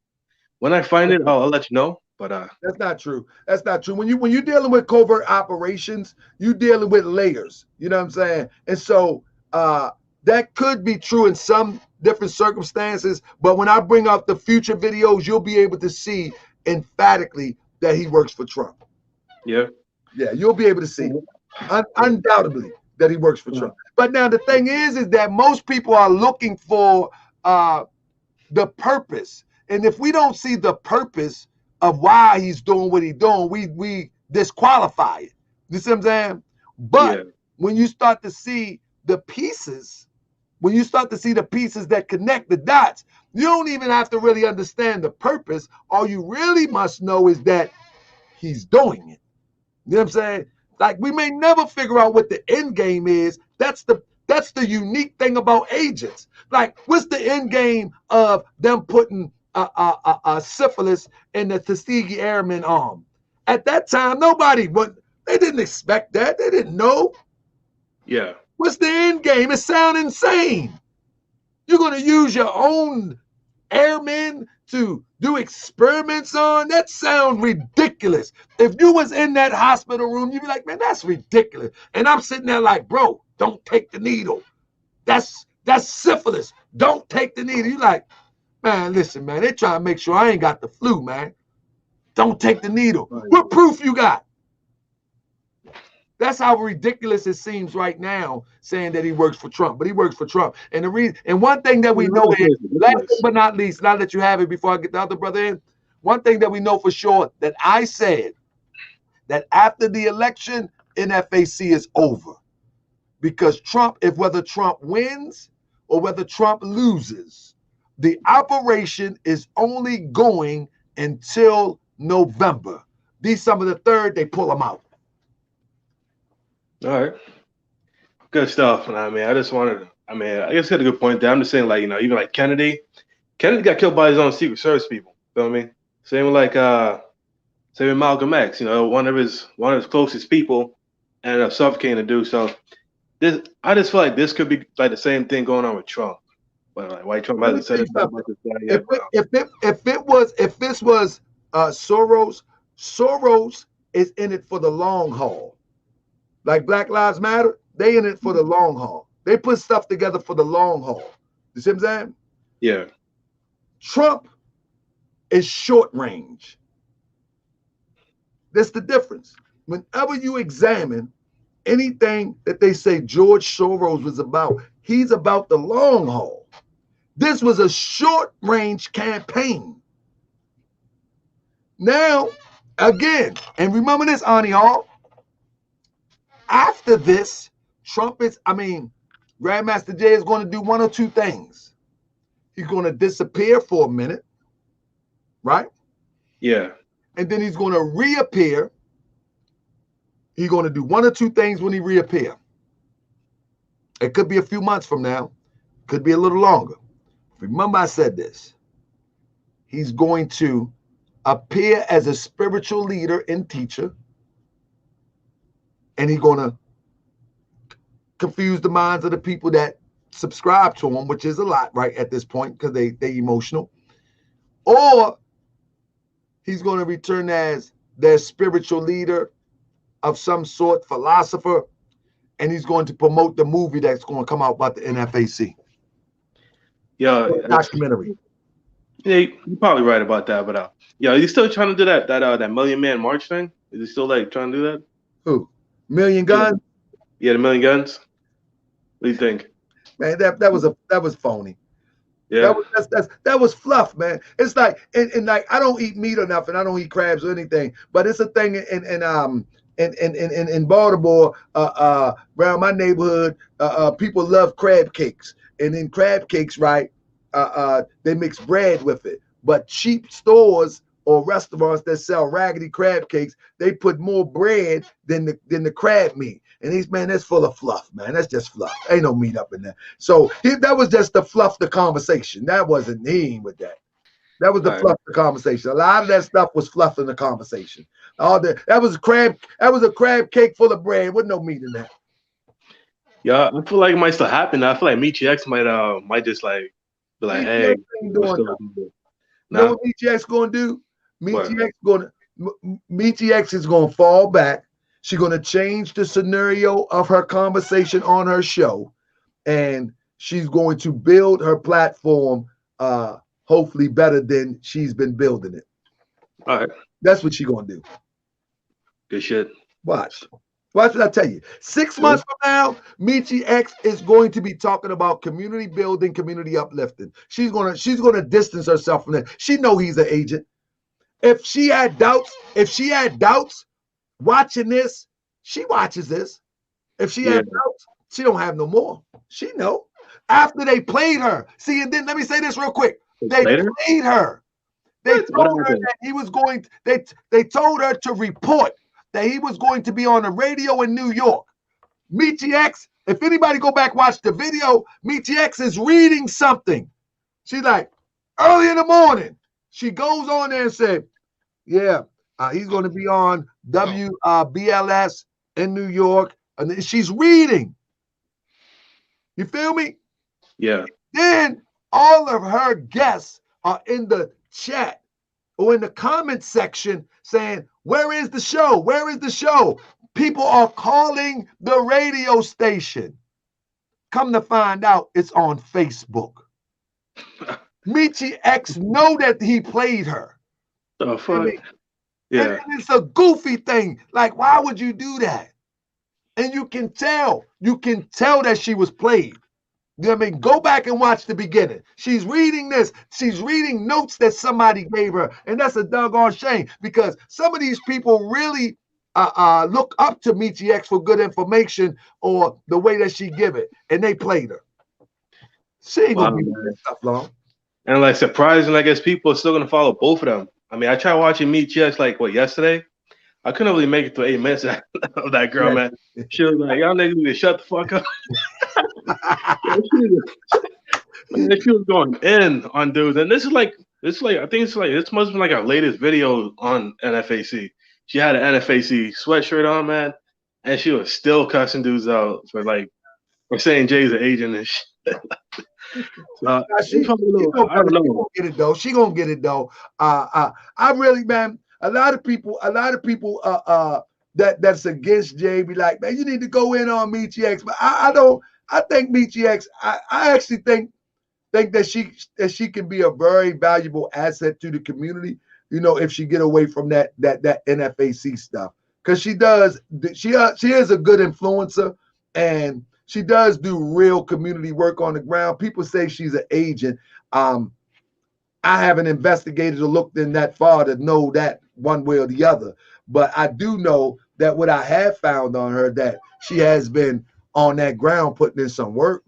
When I find it, I'll let you know. But that's not true. That's not true. When you're dealing with covert operations, you're dealing with layers. You know what I'm saying? And so that could be true in some different circumstances. But when I bring up the future videos, you'll be able to see emphatically that he works for Trump. Yeah. Yeah, you'll be able to see undoubtedly that he works for Trump. But now the thing is that most people are looking for the purpose. And if we don't see the purpose of why he's doing what he's doing, we disqualify it. You see what I'm saying? But when you start to see the pieces, that connect the dots, you don't even have to really understand the purpose. All you really must know is that he's doing it. You know what I'm saying? Like, we may never figure out what the end game is. That's the unique thing about agents. Like, what's the end game of them putting syphilis in the Tuskegee Airmen arm? At that time, they didn't expect that. They didn't know. Yeah. What's the end game? It sounds insane. You're going to use your own airmen to do experiments on? That sounds ridiculous. If you was in that hospital room, you'd be like, man, that's ridiculous. And I'm sitting there like, bro, don't take the needle. That's syphilis. Don't take the needle. You like, man, listen, man, they trying to make sure I ain't got the flu, man. Don't take the needle. What proof you got? That's how ridiculous it seems right now, saying that he works for Trump, but he works for Trump. And the reason, and one thing that we know is, last but not least, now that you have it before I get the other brother in, one thing that we know for sure, that I said that after the election, NFAC is over. Because Trump, whether Trump wins or whether Trump loses, the operation is only going until November. December the 3rd, they pull him out. All right. Good stuff. I mean, I guess you had a good point there. I'm just saying, like, even like Kennedy got killed by his own Secret Service people. Feel me? Same with Malcolm X, one of his closest people ended up suffocating the dude. So I just feel like this could be like the same thing going on with Trump. But like, why Trump hasn't said about this guy yet. If this was Soros is in it for the long haul. Like Black Lives Matter, they in it for the long haul. They put stuff together for the long haul. You see what I'm saying? Yeah. Trump is short range. That's the difference. Whenever you examine anything that they say George Soros was about, he's about the long haul. This was a short range campaign. Now, again, and remember this, Ani Hall, after this, Grandmaster Jay is going to do one or two things. He's going to disappear for a minute, right? Yeah. And then he's going to reappear. He's going to do one or two things when he reappear. It could be a few months from now. Could be a little longer. Remember I said this. He's going to appear as a spiritual leader and teacher. And he's going to confuse the minds of the people that subscribe to him, which is a lot, right, at this point, because they emotional. Or he's going to return as their spiritual leader of some sort, philosopher, and he's going to promote the movie that's going to come out about the NFAC. Yeah, documentary. Yeah, you're probably right about that. But he's still trying to do that Million Man March thing. Is he still like trying to do that? Who? Million Guns? Yeah, the Million Guns. What do you think? Man, that was phony. Yeah, that was fluff, man. It's like and like I don't eat meat or nothing. I don't eat crabs or anything. But it's a thing in Baltimore, around my neighborhood, people love crab cakes. And in crab cakes, right, they mix bread with it. But cheap stores or restaurants that sell raggedy crab cakes, they put more bread than the crab meat. And that's full of fluff, man. That's just fluff. Ain't no meat up in there. So that was just to fluff the conversation. That wasn't he with that. That was the fluff the conversation. A lot of that stuff was fluffing the conversation. That was a crab cake full of bread with no meat in that. Yeah, I feel like it might still happen. I feel like Meechie X might just like be like, hey, you know what Meechie X gonna do? Meechie X is gonna fall back. She's gonna change the scenario of her conversation on her show, and she's going to build her platform hopefully better than she's been building it. All right. That's what she's gonna do. Good shit. Watch what I tell you. 6 months from now, Meechie X is going to be talking about community building, community uplifting. She's gonna distance herself from that. She know he's an agent. if she had doubts watching this, she watches this. If she had doubts, she don't have no more. She know. After they played her. See, and then let me say this real quick. They played her. They told her that he was going, they told her to report that he was going to be on the radio in New York. Meechie X, if anybody go back watch the video, Meechie X is reading something. She's like, early in the morning, she goes on there and said, yeah, he's going to be on BLS in New York. And she's reading. You feel me? Yeah. Then all of her guests are in the chat or in the comment section saying, where is the show? Where is the show? People are calling the radio station. Come to find out, it's on Facebook. Meechie X know that he played her. The fuck? And it's a goofy thing. Like, why would you do that? And you can tell that she was played. You know what I mean? Go back and watch the beginning. She's reading this. She's reading notes that somebody gave her. And that's a doggone shame because some of these people really look up to Meechie X for good information or the way that she give it. And they played her. She ain't gonna be doing that stuff long. And like surprisingly, I guess people are still gonna follow both of them. I mean, I tried watching Meechie X like yesterday. I couldn't really make it through 8 minutes of that girl, man. She was like, y'all niggas need to shut the fuck up. She was going in on dudes. And this must have been like our latest video on NFAC. She had an NFAC sweatshirt on, man, and she was still cussing dudes out for saying Jay's an agent and shit. She gonna get it though. She gonna get it though. I really, man. A lot of people that's against Jay be like, man, you need to go in on Meechie X. But I don't. I think Meechie X. I actually think that she can be a very valuable asset to the community. You know, if she get away from that NFAC stuff, because she does. She is a good influencer, and she does do real community work on the ground. People say she's an agent. I haven't investigated or looked in that far to know that one way or the other. But I do know that what I have found on her, that she has been on that ground putting in some work.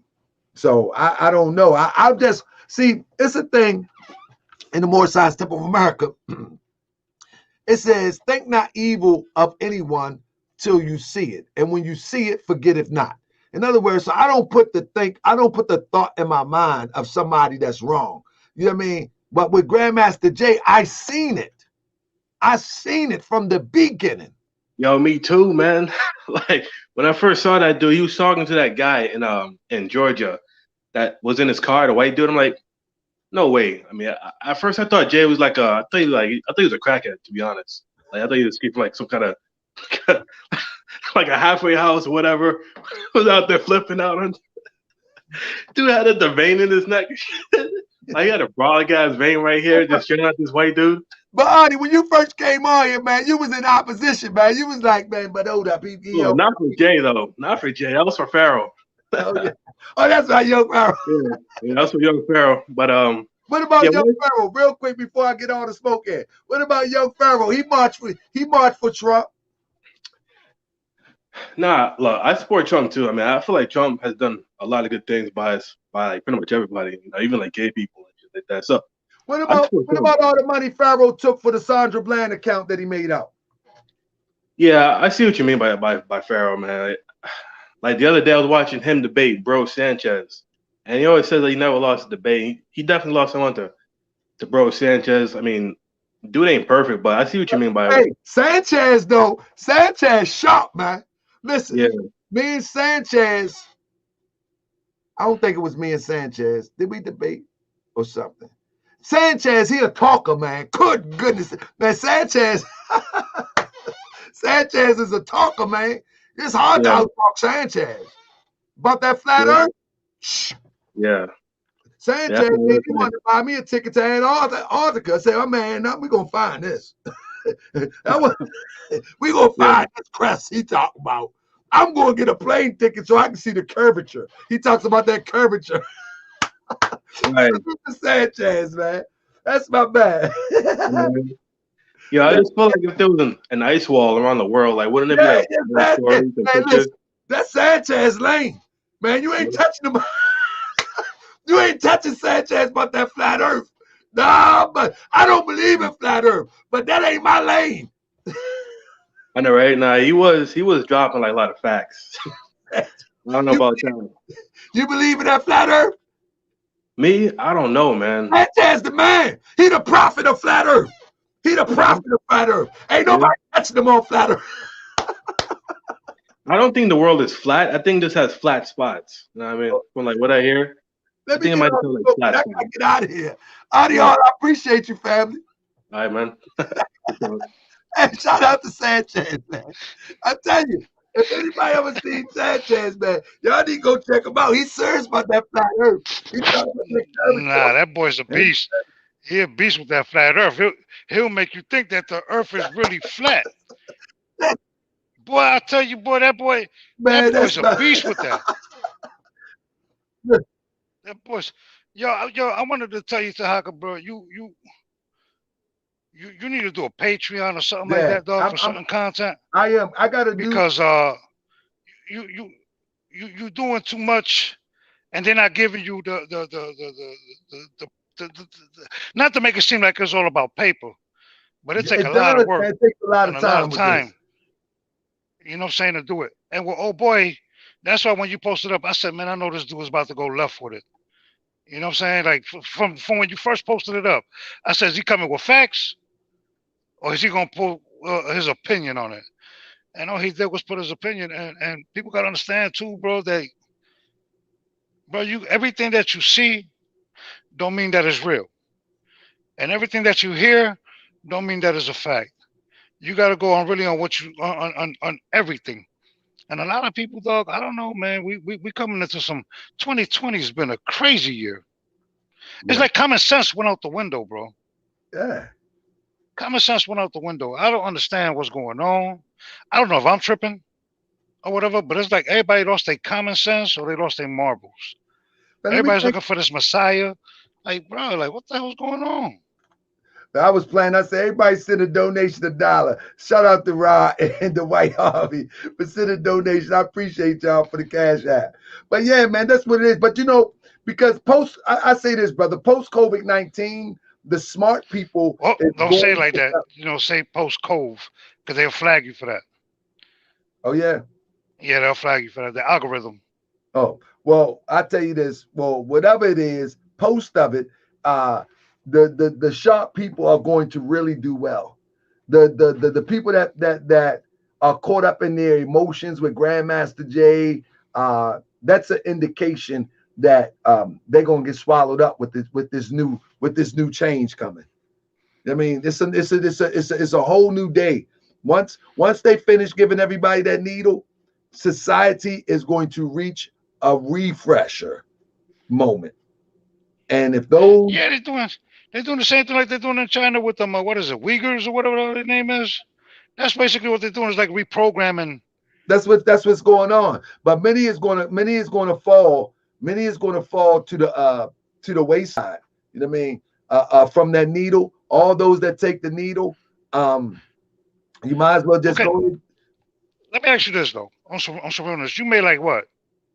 So I don't know. I'll just see, it's a thing in the Moorish Science Temple of America. It says, think not evil of anyone till you see it. And when you see it, forget it not. In other words, so I don't put the thought in my mind of somebody that's wrong. You know what I mean? But with Grandmaster Jay, I seen it. I seen it from the beginning. Yo, me too, man. Like when I first saw that dude, he was talking to that guy in Georgia that was in his car, the white dude. I'm like, no way. I mean, at first I thought Jay was I thought he was a crackhead, to be honest. Like I thought he was keeping like some kind of like a halfway house or whatever. Was out there flipping out on. Dude had the vein in his neck. Like he had a broad guy's vein right here, just showing out this white dude. But Arnie, when you first came on here, man, you was in opposition, man. You was like, man, but hold up, well, not for Jay though. Not for Jay. That was for Pharaoh. Oh, yeah. Oh, that's right, Young Pharaoh. Yeah, that's for Young Pharaoh. But what about Young Pharaoh? Real quick before I get all the smoke in. What about Young Pharaoh? He marched for Trump. Nah, look, I support Trump too. I mean, I feel like Trump has done a lot of good things by like pretty much everybody, you know, even like gay people and shit like that. So what about all the money Pharaoh took for the Sandra Bland account that he made out? Yeah, I see what you mean by Pharaoh, man. Like the other day I was watching him debate Bro Sanchez, and he always says that he never lost a debate. He definitely lost one to Bro Sanchez. I mean, dude ain't perfect, but I see what you mean by it. Sanchez though, Sanchez sharp, man. Listen, yeah. Me and Sanchez, I don't think it was me and Sanchez. Did we debate or something? Sanchez, he a talker, man. Good goodness. Man, Sanchez, Sanchez is a talker, man. It's hard to out-talk Sanchez. About that flat earth? Shh. Yeah. Sanchez, he wanted to buy me a ticket to Antarctica. I said, oh, man, we're going to find this. We're going to find this crest he talking about. I'm going to get a plane ticket so I can see the curvature. He talks about that curvature. Right. Sanchez, man. That's my bad. Yeah, I just feel like if there was an ice wall around the world, like wouldn't it be like more stories and man, pictures? listen, that's Sanchez lane. Man, you ain't touching them. You ain't touching Sanchez about that flat earth. Nah, but I don't believe in flat earth, but that ain't my lane. I know, right? Nah, he was dropping like a lot of facts. I don't know about that. You believe in that flat earth? Me? I don't know, man. Sanchez the man. He the prophet of flat earth. He the prophet of flat earth. Ain't nobody touching him on flat earth. I don't think the world is flat. I think this has flat spots. You know what I mean? From like what I hear. Let me I get, flat I gotta get out of here. Adios. I appreciate you, family. All right, man. Hey, shout out to Sanchez, man. I tell you, if anybody ever seen Sanchez, man, y'all need to go check him out. He's serious about that flat earth. Nah, that boy's a beast. He a beast with that flat earth. He'll make you think that the earth is really flat. Boy, I tell you, boy, that boy's a beast with that. That boy's, yo, I wanted to tell you, Taharka, bro, you need to do a Patreon or something like that, dog, for certain content. I gotta do, because you doing too much, and they're not giving you the not to make it seem like it's all about paper, but it takes a lot of work. It takes a lot of time. You know what I'm saying, to do it. And well, oh boy, that's why when you posted up, I said, man, I know this dude is about to go left with it. You know what I'm saying? Like from when you first posted it up, I said, is he coming with facts, or is he gonna put his opinion on it? And all he did was put his opinion, and people gotta understand too, bro, that everything that you see don't mean that it's real. And everything that you hear don't mean that it's a fact. You gotta go on really on what you on everything. And a lot of people, dog, I don't know, man. We coming into some 2020 has been a crazy year. It's like common sense went out the window, bro. Yeah. Common sense went out the window. I don't understand what's going on. I don't know if I'm tripping or whatever, but it's like everybody lost their common sense or they lost their marbles. Everybody's looking for this Messiah. Like, bro, like what the hell's going on? I was planning, I said, everybody send a donation $1. Shout out to Rod and the White Harvey for sending a donation. I appreciate y'all for the cash app. But yeah, man, that's what it is. But you know, because I say this, brother, post-COVID-19, the smart people. Oh, don't say it like that. You know, say post-COVID, because they'll flag you for that. Oh, yeah? Yeah, they'll flag you for that. The algorithm. Oh, well, I tell you this. Well, whatever it is, post of it, the sharp people are going to really do well. The people that are caught up in their emotions with Grandmaster Jay, that's an indication that they're gonna get swallowed up with this new change coming. I mean, it's a whole new day. Once they finish giving everybody that needle, society is going to reach a refresher moment. And if those they're doing the same thing like they're doing in China with them, what is it, Uyghurs or whatever their name is. That's basically what they're doing, is like reprogramming. That's what's going on. But many is going to fall to the wayside. You know what I mean? From that needle, all those that take the needle, you might as well just go. Let me ask you this though. On surveillance, you made like what?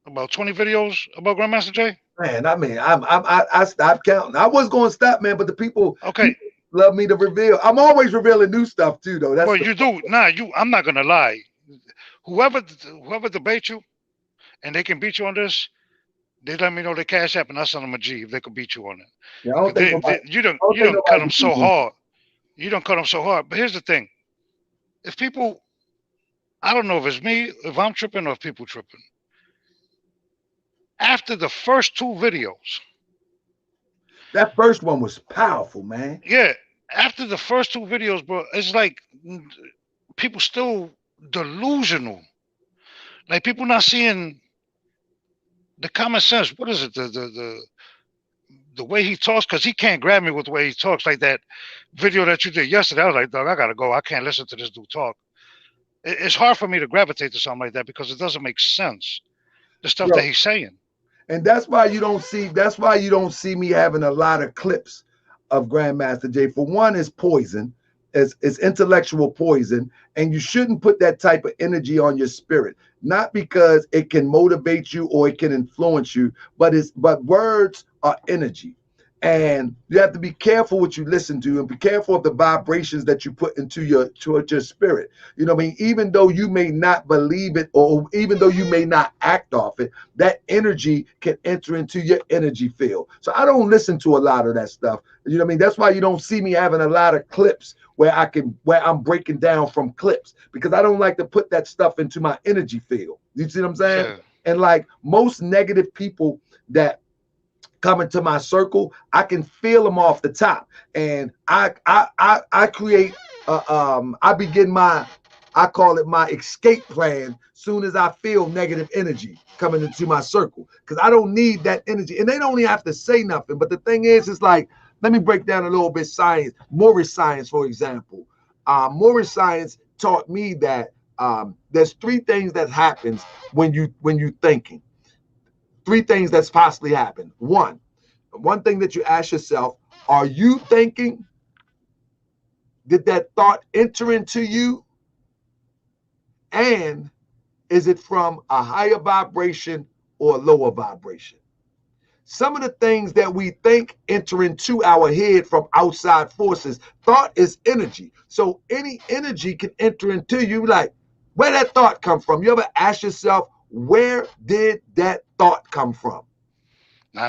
About 20 videos about Grandmaster Jay? Man, I mean, I stopped counting. I was going to stop, man, but the people love me to reveal. I'm always revealing new stuff too, though. That's you do. Nah, I'm not gonna lie. Whoever debates you, and they can beat you on this, they let me know their cash app, and I send them a G if they can beat you on it. Yeah, you don't cut them so hard. You don't cut them so hard. But here's the thing: if people, I don't know if it's me, if I'm tripping, or if people tripping. After the first 2 videos, that first one was powerful, man. Yeah, after the first 2 videos, bro, it's like people still delusional. Like people not seeing the common sense. What is it? The way he talks, because he can't grab me with the way he talks. Like that video that you did yesterday, I was like, dog, I gotta go. I can't listen to this dude talk. It's hard for me to gravitate to something like that because it doesn't make sense. The stuff that he's saying. And that's why you don't see me having a lot of clips of Grandmaster Jay. For one, is poison. is intellectual poison, and you shouldn't put that type of energy on your spirit. Not because it can motivate you or it can influence you, but words are energy. And you have to be careful what you listen to, and be careful of the vibrations that you put into your spirit. You know what I mean? Even though you may not believe it, or even though you may not act off it, that energy can enter into your energy field. So I don't listen to a lot of that stuff. You know what I mean? That's why you don't see me having a lot of clips where I'm breaking down from clips, because I don't like to put that stuff into my energy field. You see what I'm saying? Sure. And like most negative people that come into my circle, I can feel them off the top, and I create I begin I call it my escape plan soon as I feel negative energy coming into my circle, because I don't need that energy, and they don't even have to say nothing. But the thing is, it's like, let me break down a little bit science. Moorish science, for example. Moorish science taught me that there's three things that happens when you thinking. Three things that's possibly happened. One thing that you ask yourself: are you thinking? Did that thought enter into you? And is it from a higher vibration or a lower vibration? Some of the things that we think enter into our head from outside forces. Thought is energy. So any energy can enter into you. Like, where that thought come from? You ever ask yourself, where did that thought come from?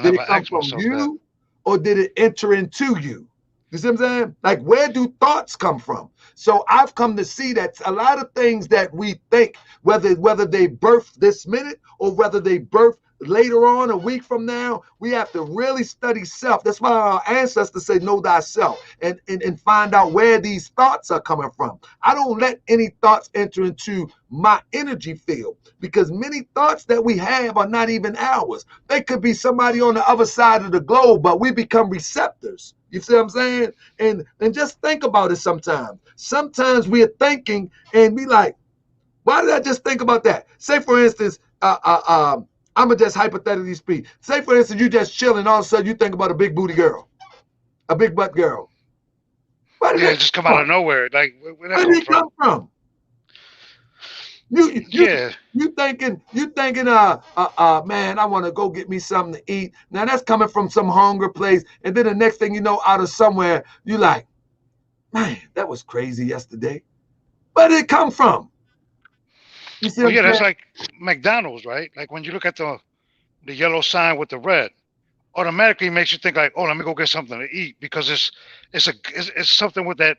Did it come from you, or did it enter into you? You see what I'm saying? Like, where do thoughts come from? So I've come to see that a lot of things that we think, whether they birth this minute or whether they birth later on, a week from now, we have to really study self. That's why our ancestors say, know thyself, and find out where these thoughts are coming from. I don't let any thoughts enter into my energy field, because many thoughts that we have are not even ours. They could be somebody on the other side of the globe, but we become receptors. You see what I'm saying? And just think about it sometimes. Sometimes we are thinking and be like, why did I just think about that? Say, for instance, I'm going to just hypothetically speak. Say, for instance, you just chilling, all of a sudden you think about a big booty girl, a big butt girl. Yeah, it just come out of nowhere. Like, where did it come from? You thinking, man, I want to go get me something to eat. Now that's coming from some hunger place. And then the next thing you know, out of somewhere, you like, man, that was crazy yesterday. Where did it come from? You see yeah, that's like McDonald's, right? Like when you look at the yellow sign with the red, automatically makes you think like, oh, let me go get something to eat, because it's something with that.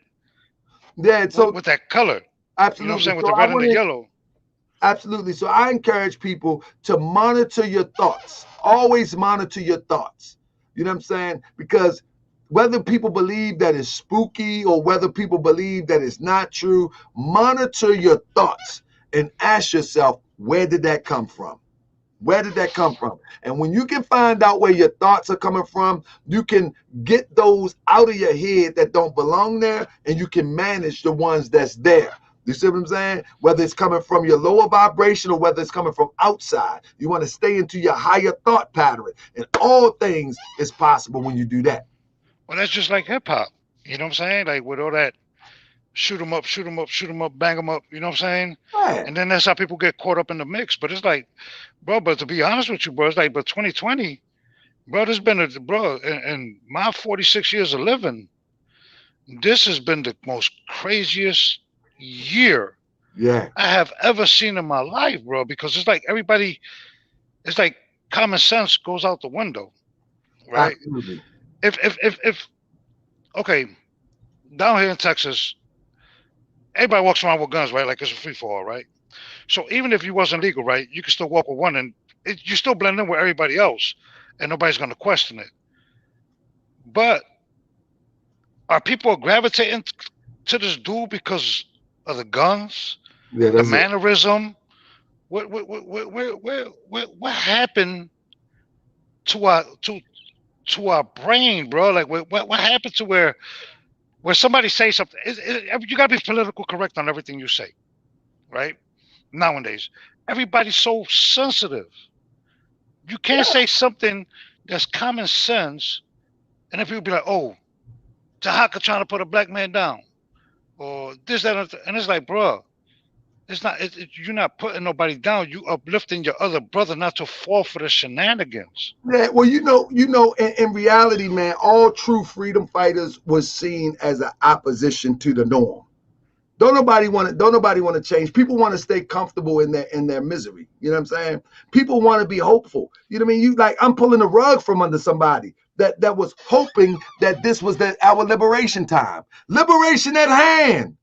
Yeah, so with that color. Absolutely. You know what I'm saying? With the red and the yellow. Absolutely. So I encourage people to monitor your thoughts. Always monitor your thoughts. You know what I'm saying? Because whether people believe that it's spooky or whether people believe that it's not true, monitor your thoughts and ask yourself, where did that come from? Where did that come from? And when you can find out where your thoughts are coming from, you can get those out of your head that don't belong there, and you can manage the ones that's there. You see what I'm saying? Whether it's coming from your lower vibration or whether it's coming from outside, you want to stay into your higher thought pattern. And all things is possible when you do that. Well, that's just like hip hop. You know what I'm saying? Like with all that shoot 'em up, shoot 'em up, shoot 'em up, bang 'em up. You know what I'm saying? Right. And then that's how people get caught up in the mix. But it's like, bro, but to be honest with you, bro, it's like, but 2020, bro, there's been in my 46 years of living, this has been the most craziest year I have ever seen in my life, bro, because it's like everybody, it's like common sense goes out the window, right? Absolutely. If okay, down here in Texas, everybody walks around with guns, right? Like it's a free for all, right? So even if you wasn't legal, right, you can still walk with one, and you still blend in with everybody else, and nobody's going to question it. But are people gravitating to this dude because of the guns, the mannerism? What happened to our brain, bro? Like what happened to where somebody say something? You gotta be political correct on everything you say, right? Nowadays, everybody's so sensitive. You can't say something that's common sense, and then people be like, "Oh, Taharka trying to put a black man down." or this, that, and it's like, bro, it's not. You're not putting nobody down. You uplifting your other brother not to fall for the shenanigans. Yeah, well, in reality, man, all true freedom fighters was seen as an opposition to the norm. Don't nobody want to change. People want to stay comfortable in their misery. You know what I'm saying? People want to be hopeful. You know what I mean? You like, I'm pulling the rug from under somebody that was hoping that this was our liberation time. Liberation at hand.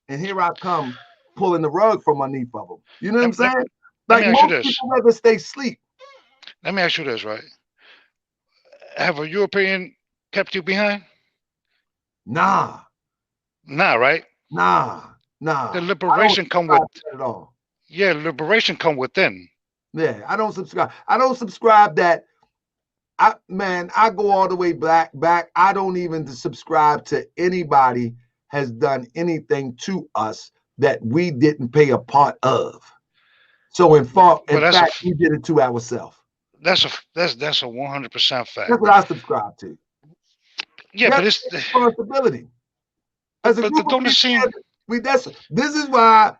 And here I come pulling the rug from underneath of them. You know what I'm saying? Like, most people rather stay asleep. Let me ask you this, right? Have a European kept you behind? Nah, right? Nah. The liberation come with at all. Yeah, liberation come within. Yeah, I don't subscribe that. I go all the way back. I don't even subscribe to anybody has done anything to us that we didn't pay a part of. So in fact, we did it to ourselves. That's a 100% fact. That's what I subscribe to. Yeah, but it's responsibility. As a group of people, this is why.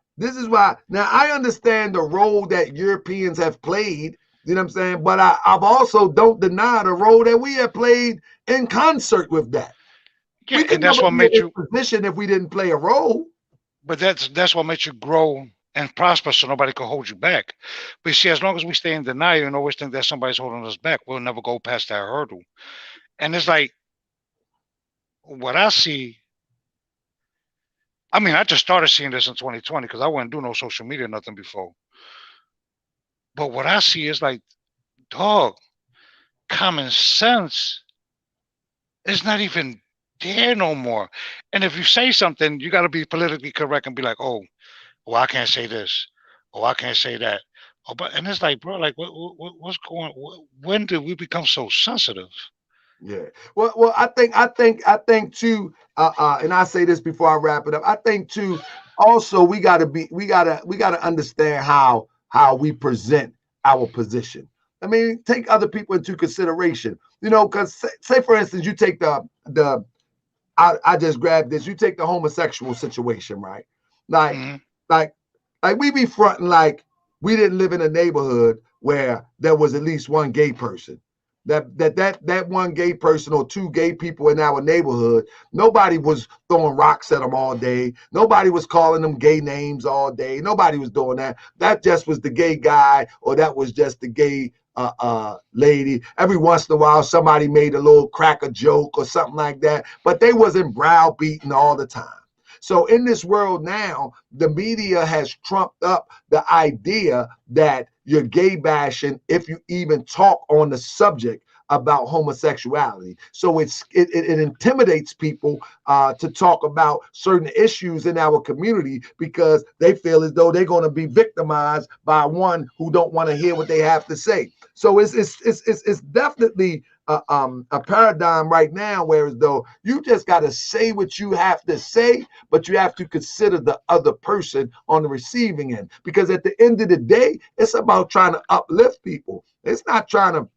Now I understand the role that Europeans have played. You know what I'm saying? But I've also don't deny the role that we have played in concert with that. Yeah, we could and that's never what made you position if we didn't play a role. But that's what makes you grow and prosper, so nobody can hold you back. But you see, as long as we stay in denial and always think that somebody's holding us back, we'll never go past that hurdle. And it's like, what I see, I mean, I just started seeing this in 2020 because I wouldn't do no social media, nothing before. But what I see is like, dog, common sense is not even there no more. And if you say something, you got to be politically correct and be like, oh, well, I can't say this. Oh, I can't say that. Oh, and it's like, bro, like, what's going? When did we become so sensitive? Yeah. Well, I think too. And I say this before I wrap it up. I think too. Also, we gotta understand how we present our position. I mean, take other people into consideration. You know, because say for instance, you take I just grabbed this. You take the homosexual situation, right? Like we be fronting like we didn't live in a neighborhood where there was at least one gay person. That one gay person or two gay people in our neighborhood, nobody was throwing rocks at them all day. Nobody was calling them gay names all day. Nobody was doing that. That just was the gay guy, or that was just the gay lady. Every once in a while, somebody made a little cracker joke or something like that, but they wasn't browbeating all the time. So in this world now, the media has trumped up the idea that you're gay bashing if you even talk on the subject about homosexuality. So it intimidates people to talk about certain issues in our community because they feel as though they're going to be victimized by one who don't want to hear what they have to say. So it's definitely a paradigm right now where as though you just got to say what you have to say, but you have to consider the other person on the receiving end, because at the end of the day, it's about trying to uplift people. It's not trying to,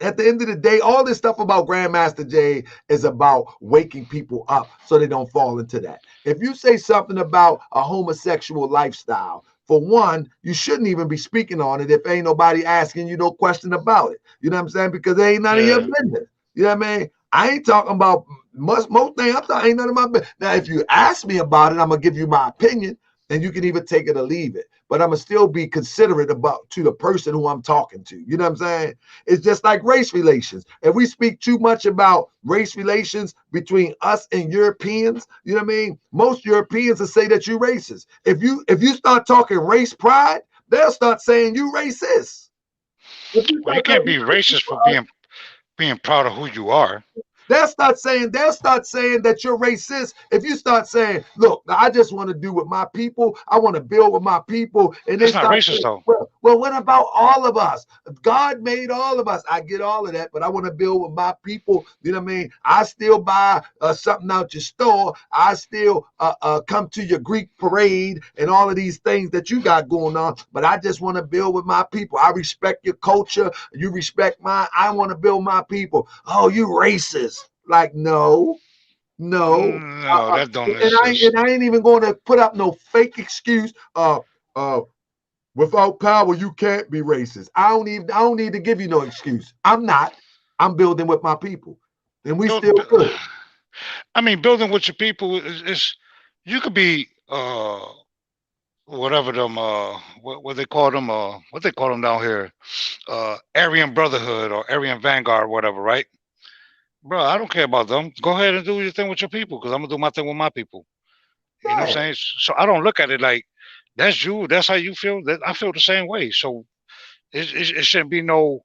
at the end of the day, all this stuff about Grandmaster Jay is about waking people up so they don't fall into that. If you say something about a homosexual lifestyle, for one, you shouldn't even be speaking on it if ain't nobody asking you no question about it. You know what I'm saying? Because it ain't none of your business. You know what I mean? I ain't talking about most things. I'm talking ain't none of my business. Now, if you ask me about it, I'm gonna give you my opinion, and you can either take it or leave it. But I'm gonna still be considerate to the person who I'm talking to. You know what I'm saying? It's just like race relations. If we speak too much about race relations between us and Europeans, you know what I mean? Most Europeans will say that you're racist. If you start talking race pride, they'll start saying you racist. Well, you can't be racist for being proud of who you are. They'll start saying that you're racist if you start saying, look, I just want to do with my people. I want to build with my people. And it's not racist, though. Well, what about all of us? God made all of us. I get all of that, but I want to build with my people. You know what I mean? I still buy something out your store. I still come to your Greek parade and all of these things that you got going on. But I just want to build with my people. I respect your culture. You respect mine. I want to build my people. Oh, you racist. Like, no, No, No, that don't and I exist. ain't even going to put up no fake excuse. Without power, you can't be racist. I don't need to give you no excuse. I'm not. I'm building with my people, and we still good. I mean, building with your people is you could be whatever them what they call them what they call them down here, Aryan Brotherhood or Aryan Vanguard, whatever, right? Bro, I don't care about them. Go ahead and do your thing with your people, because I'm gonna do my thing with my people. You know what I'm saying? So I don't look at it like that's you. That's how you feel. That I feel the same way. So it shouldn't be no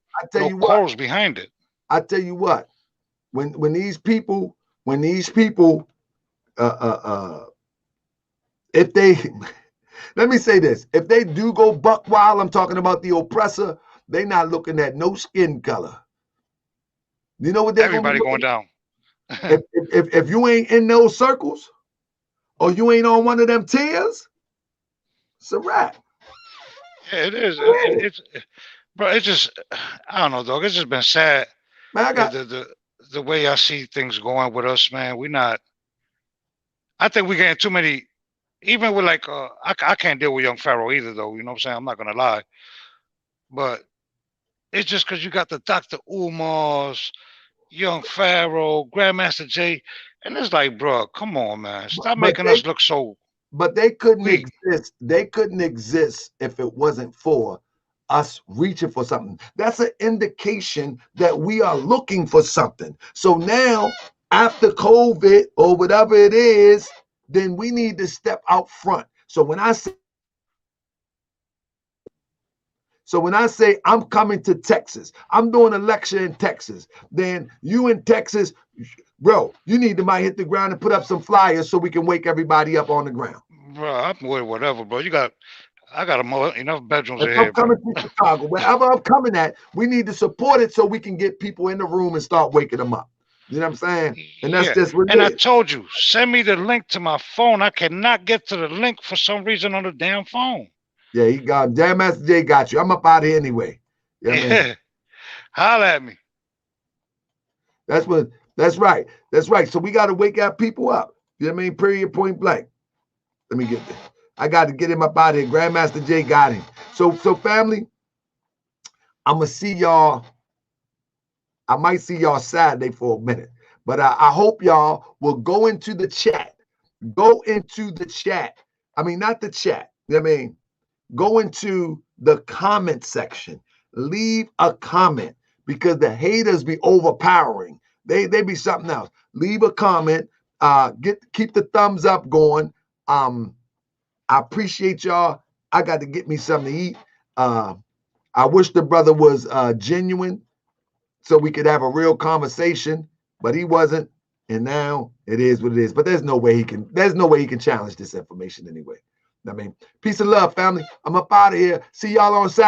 quarrels behind it. I tell you what, when these people, if they, let me say this, if they do go buck wild, I'm talking about the oppressor, they not looking at no skin color. You know what they're everybody going down. if you ain't in those circles, or you ain't on one of them tiers, it's a wrap. Yeah, it is. It's bro. It's just I don't know, dog. It's just been sad. Man, the way I see things going with us, man. We not. I think we getting too many. Even with like, I can't deal with young Pharaoh either, though. You know what I'm saying? I'm not gonna lie. But it's just because you got the Dr. Umars, young Pharaoh, Grandmaster Jay, and it's like, bro, come on, man, stop making us look so. But they couldn't exist. They couldn't exist if it wasn't for us reaching for something. That's an indication that we are looking for something. So now, after COVID or whatever it is, then we need to step out front. So when I say I'm coming to Texas, I'm doing a lecture in Texas, then you in Texas, bro, you need to might hit the ground and put up some flyers so we can wake everybody up on the ground. Bro, I'm with whatever, bro. I got enough bedrooms if in I'm here. coming to Chicago, wherever I'm coming at, we need to support it so we can get people in the room and start waking them up. You know what I'm saying? And that's just what and I told you, send me the link to my phone. I cannot get to the link for some reason on the damn phone. Yeah, he got damn Master Jay got you. I'm up out here anyway. You know what I mean? Holla at me. That's right. That's right. So we got to wake our people up. You know what I mean? Period, point blank. Let me get this. I got to get him up out here. Grandmaster Jay got him. So family, I'm gonna see y'all. I might see y'all Saturday for a minute, but I hope y'all will go into the chat. Go into the chat. I mean, not the chat. You know what I mean? Go into the comment section. Leave a comment, because the haters be overpowering. They be something else. Leave a comment. Keep the thumbs up going. I appreciate y'all. I got to get me something to eat. I wish the brother was genuine so we could have a real conversation, but he wasn't. And now it is what it is. But there's no way he can challenge this information anyway. I mean, peace and love, family. I'm up out of here. See y'all on Saturday.